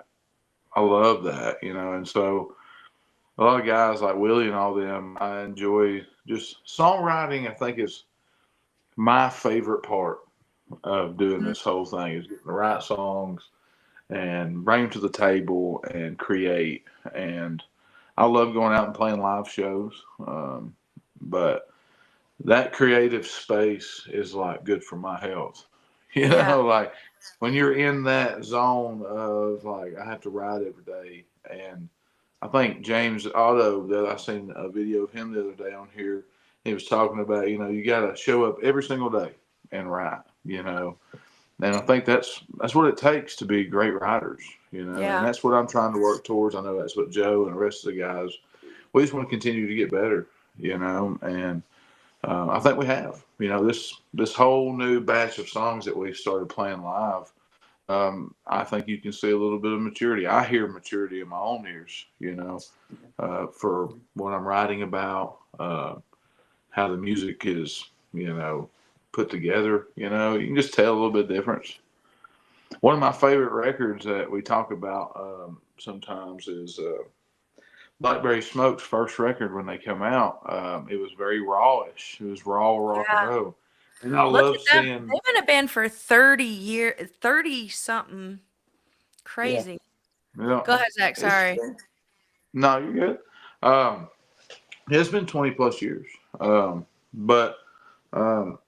I love that, and so a lot of guys like Willie and all them, I enjoy just songwriting. I think is my favorite part of doing Mhm. this whole thing is getting the right songs and bring them to the table and create. And I love going out and playing live shows, but that creative space is like good for my health, You Yeah. know, like when you're in that zone of like, I have to ride every day. And I think James Otto, that I seen a video of him the other day on here, he was talking about, you got to show up every single day and ride, And I think that's what it takes to be great riders, and Yeah. that's what I'm trying to work towards. I know that's what Joe and the rest of the guys, we just want to continue to get better, and I think we have, this whole new batch of songs that we've started playing live. I think you can see a little bit of maturity. I hear maturity in my own ears, for what I'm writing about, how the music is, put together. You can just tell a little bit of difference. One of my favorite records that we talk about sometimes is Blackberry Smoke's first record when they come out. It was very rawish. It was raw rock and Yeah. roll. And I Look love at them. seeing. They've been a band for 30 years, 30 something. Yeah. Crazy. Yeah, Go ahead, Zach. it's Sorry. no, you're good. Um, it's been 20 plus years, but um,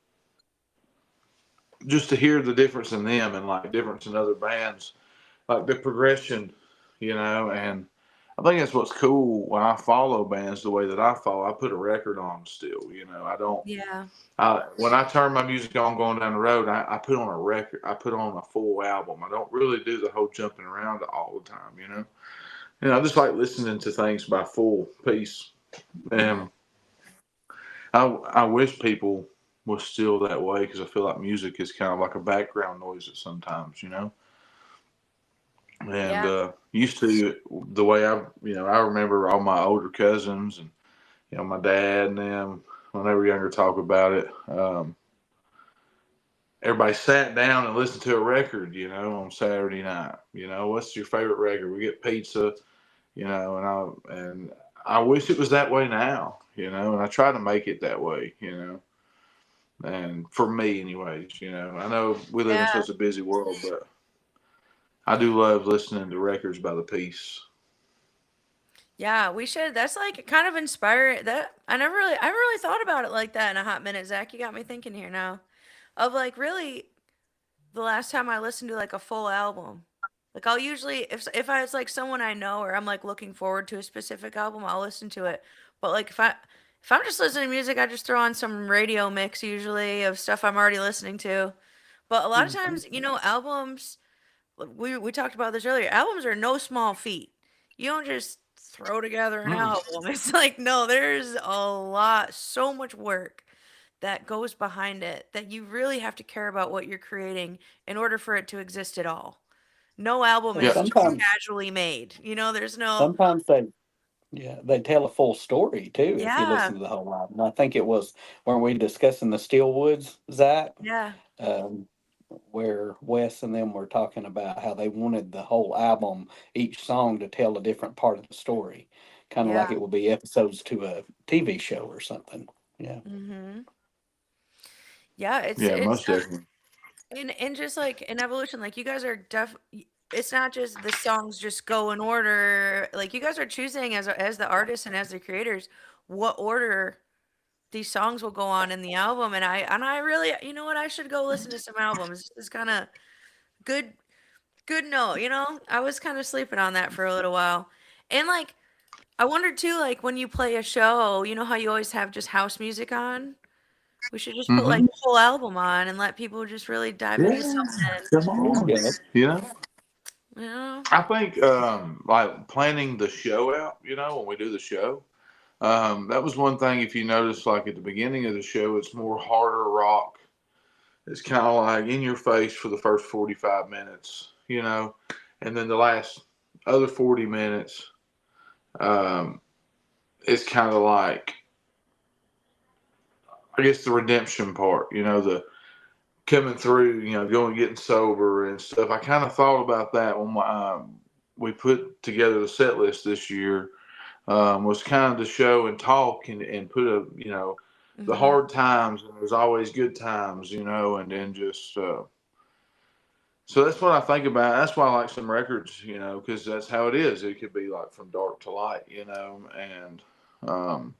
just to hear the difference in them and like difference in other bands, like the progression, and I think that's what's cool when I follow bands the way that I follow. I put a record on still, I don't. Yeah. When I turn my music on going down the road, I put on a record. I put on a full album. I don't really do the whole jumping around all the time. I just like listening to things by full piece. And I wish people was still that way because I feel like music is kind of like a background noise at sometimes. And Yeah. used to the way I remember all my older cousins and my dad and them when they were younger talk about it. Everybody sat down and listened to a record, on Saturday night. What's your favorite record? We get pizza, and I wish it was that way now, and I try to make it that way, and for me anyways, I know we live in Yeah. such a busy world, but I do love listening to records by the piece. Yeah, we should. That's like kind of inspiring. That I haven't really thought about it like that in a hot minute. Zach, you got me thinking here now. Of like really the last time I listened to like a full album. Like I'll usually if I it's like someone I know or I'm like looking forward to a specific album, I'll listen to it. But like if I'm just listening to music, I just throw on some radio mix usually of stuff I'm already listening to. But a lot of Mhm. times, albums we talked about this earlier. Albums are no small feat. You don't just throw together an Mm. album. It's like no, there's a lot, so much work that goes behind it that you really have to care about what you're creating in order for it to exist at all. No album And Yeah. is just sometimes, casually made. There's no sometimes they tell a full story too if you yeah, listen to the whole album. I think it was, weren't we discussing the Steelwoods, Zach? yeah, Um, where Wes and them were talking about how they wanted the whole album, each song to tell a different part of the story, kind of like yeah. it would be episodes to a TV show or something. Yeah. Mhm. Yeah, Yeah, it's most definitely. and just like in evolution, like you guys are it's not just the songs just go in order. Like you guys are choosing as the artists and as the creators what order these songs will go on in the album and I really you know what I should go listen to some albums. It's kind of good good note, I was kind of sleeping on that for a little while. And like I wondered too like when you play a show, you know how you always have just house music on? We should just put like Hmm. the whole album on and let people just really dive into Yeah, something, come There you on. go. You know, you know? I think like planning the show out. When we do the show, that was one thing. If you notice, like at the beginning of the show, it's more harder rock. It's kind of like in your face for the first 45 minutes, and then the last other 40 minutes, um, it's kind of like, I guess, the redemption part, the coming through, going getting sober and stuff. I kind of thought about that when we put together the set list this year. Was kind of to show and talk and put the Mhm. hard times, and there's always good times, and then just so that's what I think about. That's why I like some records, because that's how it is. It could be like from dark to light, and um,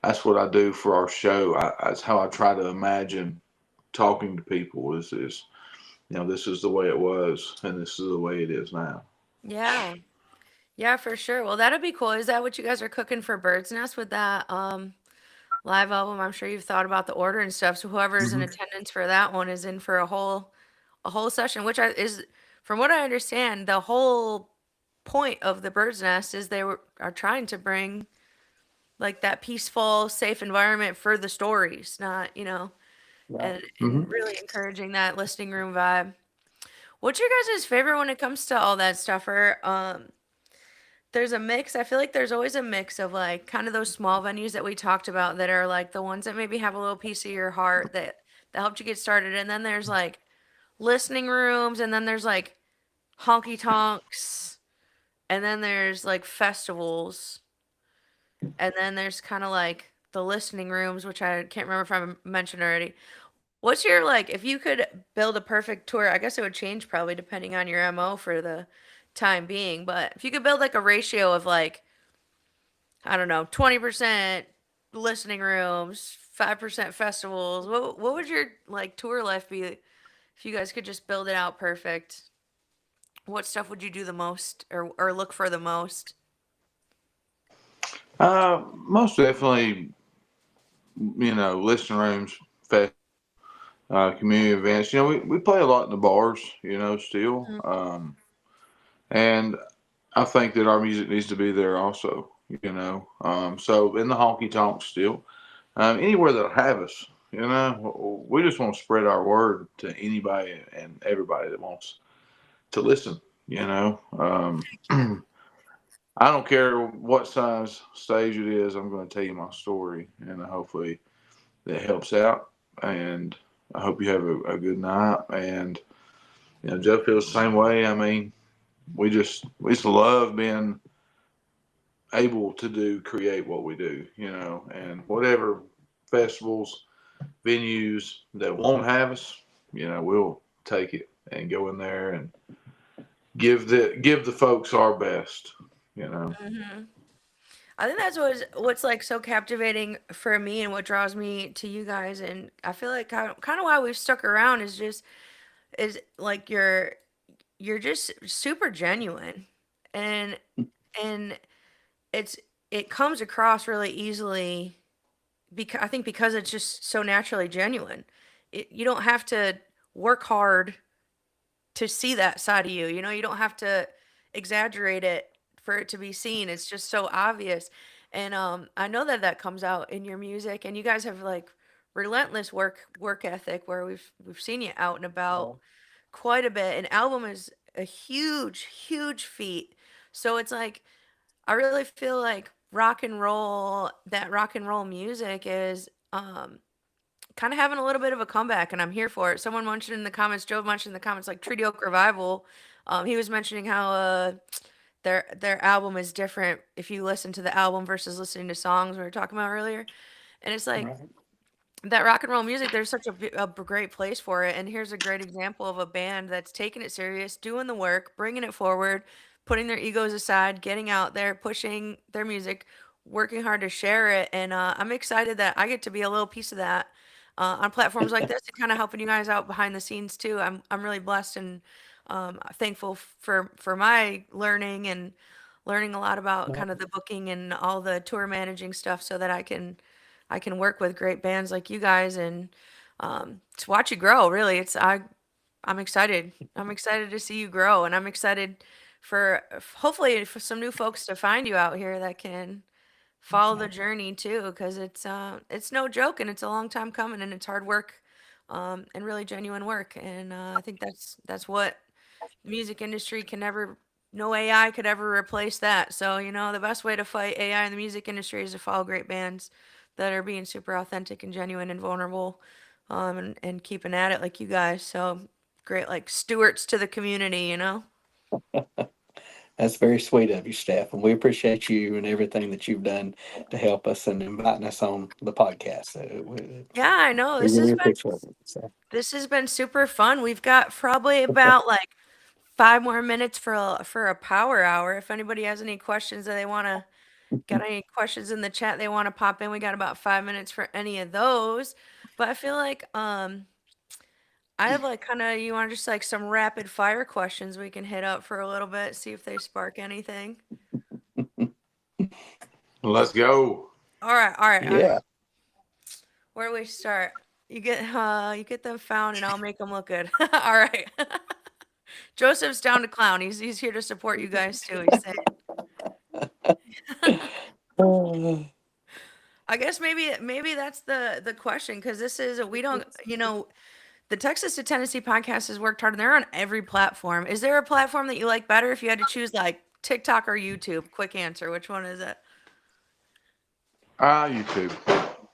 that's what I do for our show. That's how I try to imagine talking to people is this is the way it was and this is the way it is now. Yeah. Yeah, for sure. Well, that'd be cool. Is that what you guys are cooking for Bird's Nest with that live album? I'm sure you've thought about the order and stuff. So whoever is in Hmm. attendance for that one is in for a whole session, which is, from what I understand, the whole point of the Bird's Nest is are trying to bring like that peaceful, safe environment for the stories, not, Right. and really encouraging that listening room vibe. What's your guys' favorite when it comes to all that stuff? Or there's a mix. I feel like there's always a mix of like kind of those small venues that we talked about that are like the ones that maybe have a little piece of your heart that helped you get started. And then there's like listening rooms, and then there's like honky tonks, and then there's like festivals, and then there's kind of like the listening rooms, which I can't remember if I mentioned already. What's your like, if you could build a perfect tour? I guess it would change probably depending on your MO for the time being, but if you could build like a ratio of like, I don't know, 20% listening rooms, 5% festivals, what would your like tour life be if you guys could just build it out perfect? What stuff would you do the most, or look for the most? Most definitely, listening rooms, community events. We play a lot in the bars, still. Mhm. And I think that our music needs to be there also, So in the honky tonks still, anywhere that'll have us, we just want to spread our word to anybody and everybody that wants to listen, you know. I don't care what size stage it is, I'm going to tell you my story, and hopefully that helps out. And I hope you have a good night. And Jeff feels the same way. I mean, we just love being able to create what we do, and whatever festivals, venues that won't have us, we'll take it and go in there and give the folks our best, you know. Hmm. I think that's what's like so captivating for me, and what draws me to you guys. And I feel like kind of why we've stuck around is like you're just super genuine, and and it's it comes across really easily, because I think because it's just so naturally genuine. You don't have to work hard to see that side of you. You don't have to exaggerate it for it to be seen. It's just so obvious. And I know that that comes out in your music, and you guys have like relentless work ethic, where we've seen you out and about Well, quite a bit. An album is a huge feat. So it's like I really feel like rock and roll music is kind of having a little bit of a comeback, and I'm here for it. Someone mentioned in the comments, Joe mentioned in the comments, like Treaty Oak Revival. He was mentioning how their album is different if you listen to the album versus listening to songs we were talking about earlier. And it's like right. that rock and roll music, there's such a great place for it. And here's a great example of a band that's taking it serious, doing the work, bringing it forward, putting their egos aside, getting out there, pushing their music, working hard to share it. And I'm excited that I get to be a little piece of that on platforms like this, and kind of helping you guys out behind the scenes too. I'm really blessed and thankful for my learning, and learning a lot about Well, kind of the booking and all the tour managing stuff, so that I can work with great bands like you guys, and to watch you grow. Really, I'm excited. I'm excited to see you grow, and I'm excited for hopefully for some new folks to find you out here that can follow the right. journey too, because it's no joke, and it's a long time coming, and it's hard work, and really genuine work. And I think that's what the music industry can never. No AI could ever replace that. So, the best way to fight AI in the music industry is to follow great bands that are being super authentic and genuine and vulnerable, and keeping at it like you guys. So great, like stewards to the community. That's very sweet of you, Steph, and we appreciate you and everything that you've done to help us and inviting us on the podcast. So Yeah, I know. we really appreciate it. So, This has been super fun. We've got probably about like 5 more minutes for a power hour. If anybody has any questions that they want to got any questions in the chat they want to pop in, we got about 5 minutes for any of those. But I feel like I have like kind of, you want just like some rapid fire questions we can hit up for a little bit, see if they spark anything. Let's go. All right. Yeah. Where do we start? You get them found, and I'll make them look good. All right. Joseph's down to clown. He's here to support you guys too. He's saying. I guess maybe that's the question, because this is we don't the Texas to Tennessee podcast has worked hard and they're on every platform. Is there a platform that you like better if you had to choose, like TikTok or YouTube? Quick answer. Which one is it? YouTube.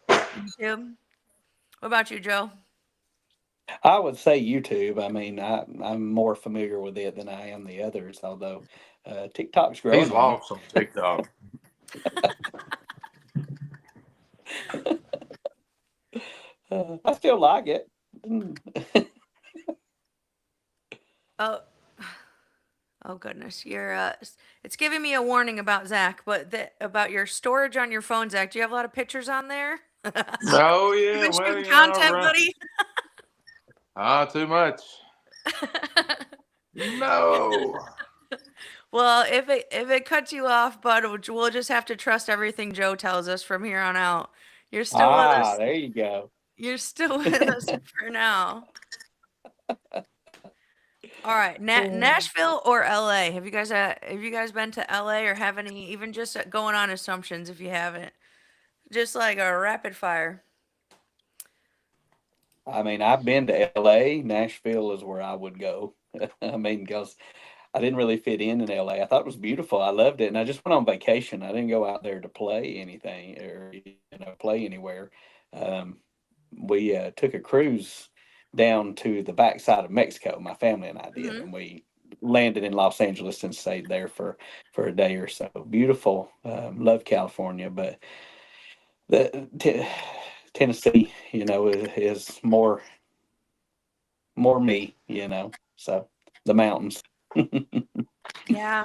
YouTube. What about you, Joe? I would say YouTube. I mean, I'm more familiar with it than I am the others, although TikTok's growing. He's lost on TikTok. I still like it. Oh goodness, you're it's giving me a warning about Zach, but about your storage on your phone, Zach. Do you have a lot of pictures on there? Oh yeah, YouTube content, buddy. Too much. No. Well, if it cuts you off, bud, we'll just have to trust everything Joe tells us from here on out. You're still with us. There you go. You're still with us for now. All right, Nashville or LA? Have you guys been to LA, or have any, even just going on assumptions if you haven't? Just like a rapid fire. I mean, I've been to LA. Nashville is where I would go. I mean, because I didn't really fit in LA. I thought it was beautiful. I loved it, and I just went on vacation. I didn't go out there to play anything or play anywhere. We took a cruise down to the backside of Mexico. My family and I did, and we landed in Los Angeles and stayed there for a day or so. Beautiful. Love California, but Tennessee, is more me, so the mountains. Yeah,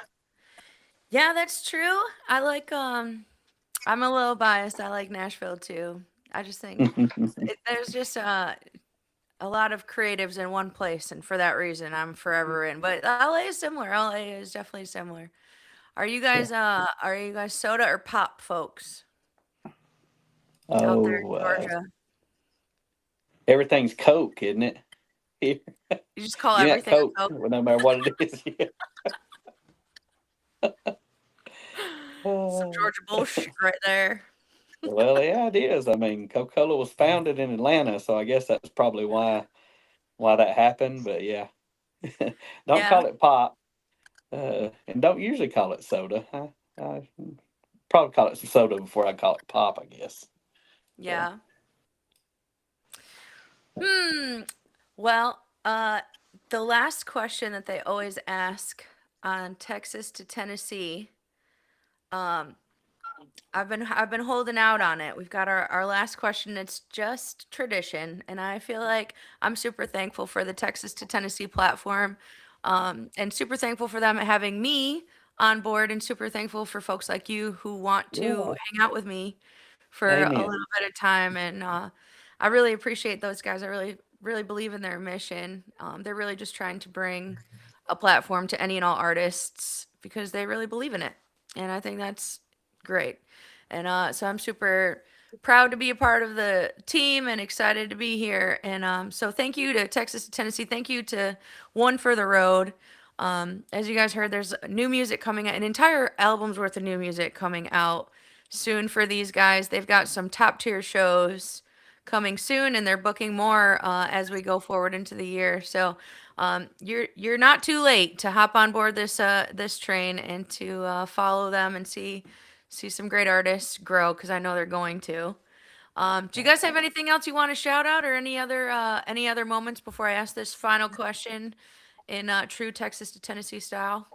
that's true. I like I'm a little biased. I like Nashville too. I just think there's just a lot of creatives in one place, and for that reason I'm forever in. But LA is similar. LA is definitely similar. Are you guys soda or pop folks out there in Georgia? Everything's Coke, isn't it? You just call everything Coke, no matter what it is. Some Georgia bullshit right there. Well, yeah, it is. I mean, Coca-Cola was founded in Atlanta, so I guess that's probably why that happened. But yeah, don't call it pop, and don't usually call it soda. I probably call it some soda before I call it pop, I guess. Yeah. Well, the last question that they always ask on Texas to Tennessee, I've been holding out on it. We've got our last question. It's just tradition, and I feel like I'm super thankful for the Texas to Tennessee platform, and super thankful for them having me on board, and super thankful for folks like you who want to hang out with me for a little bit of time. And I really appreciate those guys. I really believe in their mission. They're really just trying to bring a platform to any and all artists because they really believe in it, and I think that's great. And so I'm super proud to be a part of the team and excited to be here. And so thank you to Texas to Tennessee. Thank you to One for the Road. As you guys heard, there's new music coming out, an entire album's worth of new music coming out soon for these guys. They've got some top tier shows coming soon, and they're booking more as we go forward into the year. So you're not too late to hop on board this train and to follow them and see some great artists grow, because I know they're going to. Do you guys have anything else you want to shout out, or any other moments before I ask this final question in true Texas to Tennessee style?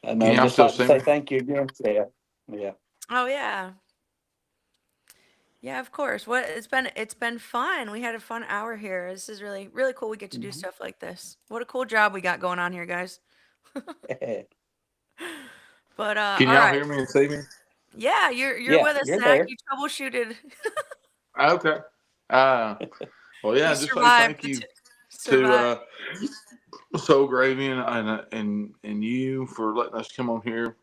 And I just like to say thank you again. Yeah. Oh yeah. Yeah, of course. It's been fun. We had a fun hour here. This is really, really cool. We get to do stuff like this. What a cool job we got going on here, guys. But can y'all hear me and see me? Yeah, you're with us, Zach. There. You troubleshooted. Okay. Well, yeah, He just say survived. thank you to Survived. Soul Gravy and you for letting us come on here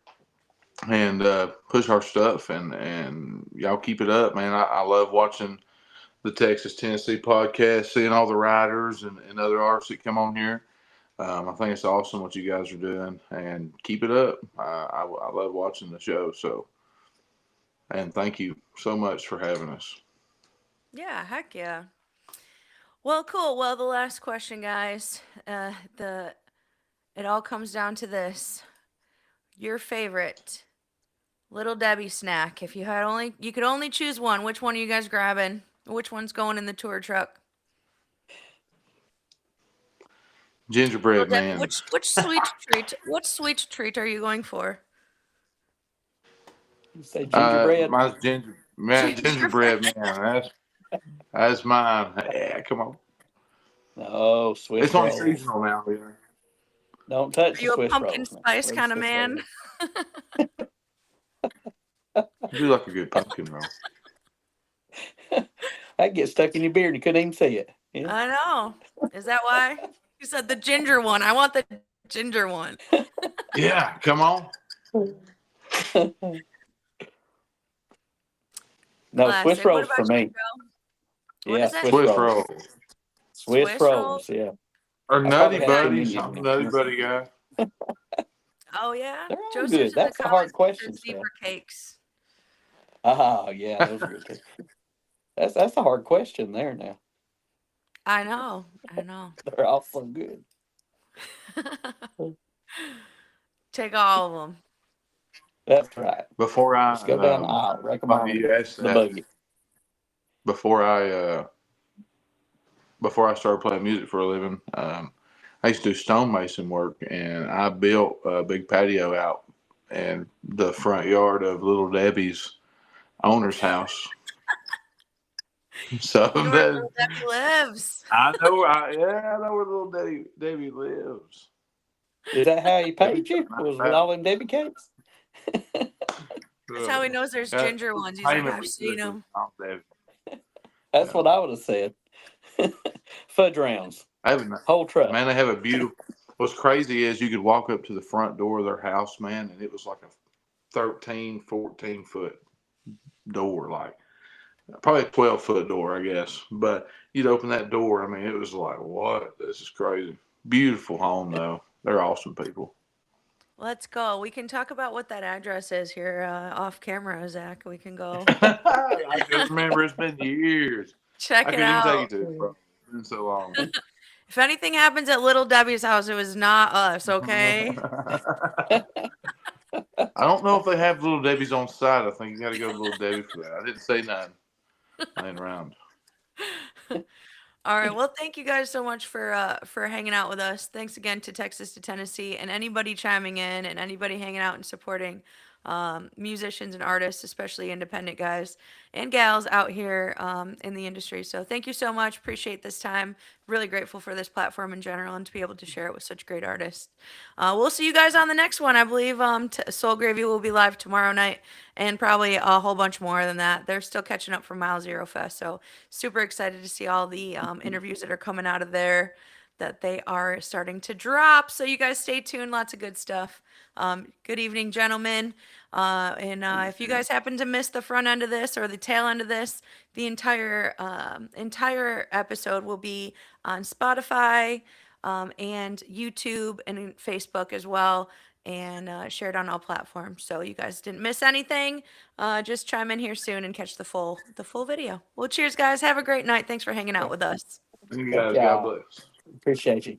and push our stuff, and y'all keep it up, man. I love watching the Texas Tennessee podcast, seeing all the writers and other artists that come on here. I think it's awesome what you guys are doing, and keep it up. I love watching the show. So, and thank you so much for having us. Yeah, heck yeah. Well, cool. Well, the last question, guys. It all comes down to this. Your favorite Little Debbie snack. If you could only choose one, which one are you guys grabbing? Which one's going in the tour truck? Little Gingerbread Debbie, man. what sweet treat are you going for? You say gingerbread? Mine's gingerbread man. That's mine. Yeah, come on. No, Swiss It's only rolls. seasonal now. Yeah. Don't touch Are the you a Swiss pumpkin rolls. now. spice Leave kind of Swiss man? rolls. I do like a good pumpkin roll. That gets stuck in your beard. You couldn't even see it. Yeah. I know. Is that why? You said the ginger one. I want the ginger one. Yeah, come on. No, Classic. Swiss What rolls about for you, me. Joe? What Yeah, is that? Swiss Swiss rolls. roll. Swiss Swiss rolls. rolls? Yeah. Or I Nutty probably had too Buddies. many. I'm a Nutty Buddy guy. Oh yeah. They're all Joseph's good. in the That's the hard comments. question, Says zebra Steph. cakes. Oh yeah, those are good too. That's a hard question there now. I know. They're all so good. Take all of them. That's right. Before I Just go down the aisle, wreck 'em funny all. you asked The that. buggy. Before I started playing music for a living, I used to do stonemason work, and I built a big patio out in the front yard of Little Debbie's owner's house. So You know where Little Debbie lives. I know where Little Debbie lives. Is that how he paid you? Was with all them Debbie cakes? That's how he knows there's Yeah, ginger ones. He's like, payment I've was seen good them. for Debbie. That's what I would have said. Fudge rounds. I have a Whole truck. Man, they have a beautiful. What's crazy is you could walk up to the front door of their house, man, and it was like a 13, 14 foot door, like probably a 12-foot door, I guess. But you'd open that door. I mean, it was like, what? This is crazy. Beautiful home, though. They're awesome people. Let's go. We can talk about what that address is here off camera, Zach. We can go I just remember it's been years. check I it couldn't even out. take you to it, bro. It's been so long. If anything happens at Little Debbie's house, it was not us, okay? I don't know if they have Little Debbie's on site. I think you got to go to Little Debbie for that. I didn't say none. Laying around. All right. Well, thank you guys so much for hanging out with us. Thanks again to Texas to Tennessee and anybody chiming in and anybody hanging out and supporting musicians and artists, especially independent guys and gals out here in the industry. So thank you so much. Appreciate this time. Really grateful for this platform in general and to be able to share it with such great artists. We'll see you guys on the next one. I believe Soul Gravy will be live tomorrow night and probably a whole bunch more than that. They're still catching up from Mile Zero Fest. So super excited to see all the interviews that are coming out of there that they are starting to drop. So you guys stay tuned. Lots of good stuff. Good evening, gentlemen. If you guys happen to miss the front end of this or the tail end of this, the entire episode will be on Spotify and YouTube and Facebook as well, and shared on all platforms. So you guys didn't miss anything. Just chime in here soon and catch the full video. Well, cheers, guys. Have a great night. Thanks for hanging out with us. You guys, God bless. Appreciate you.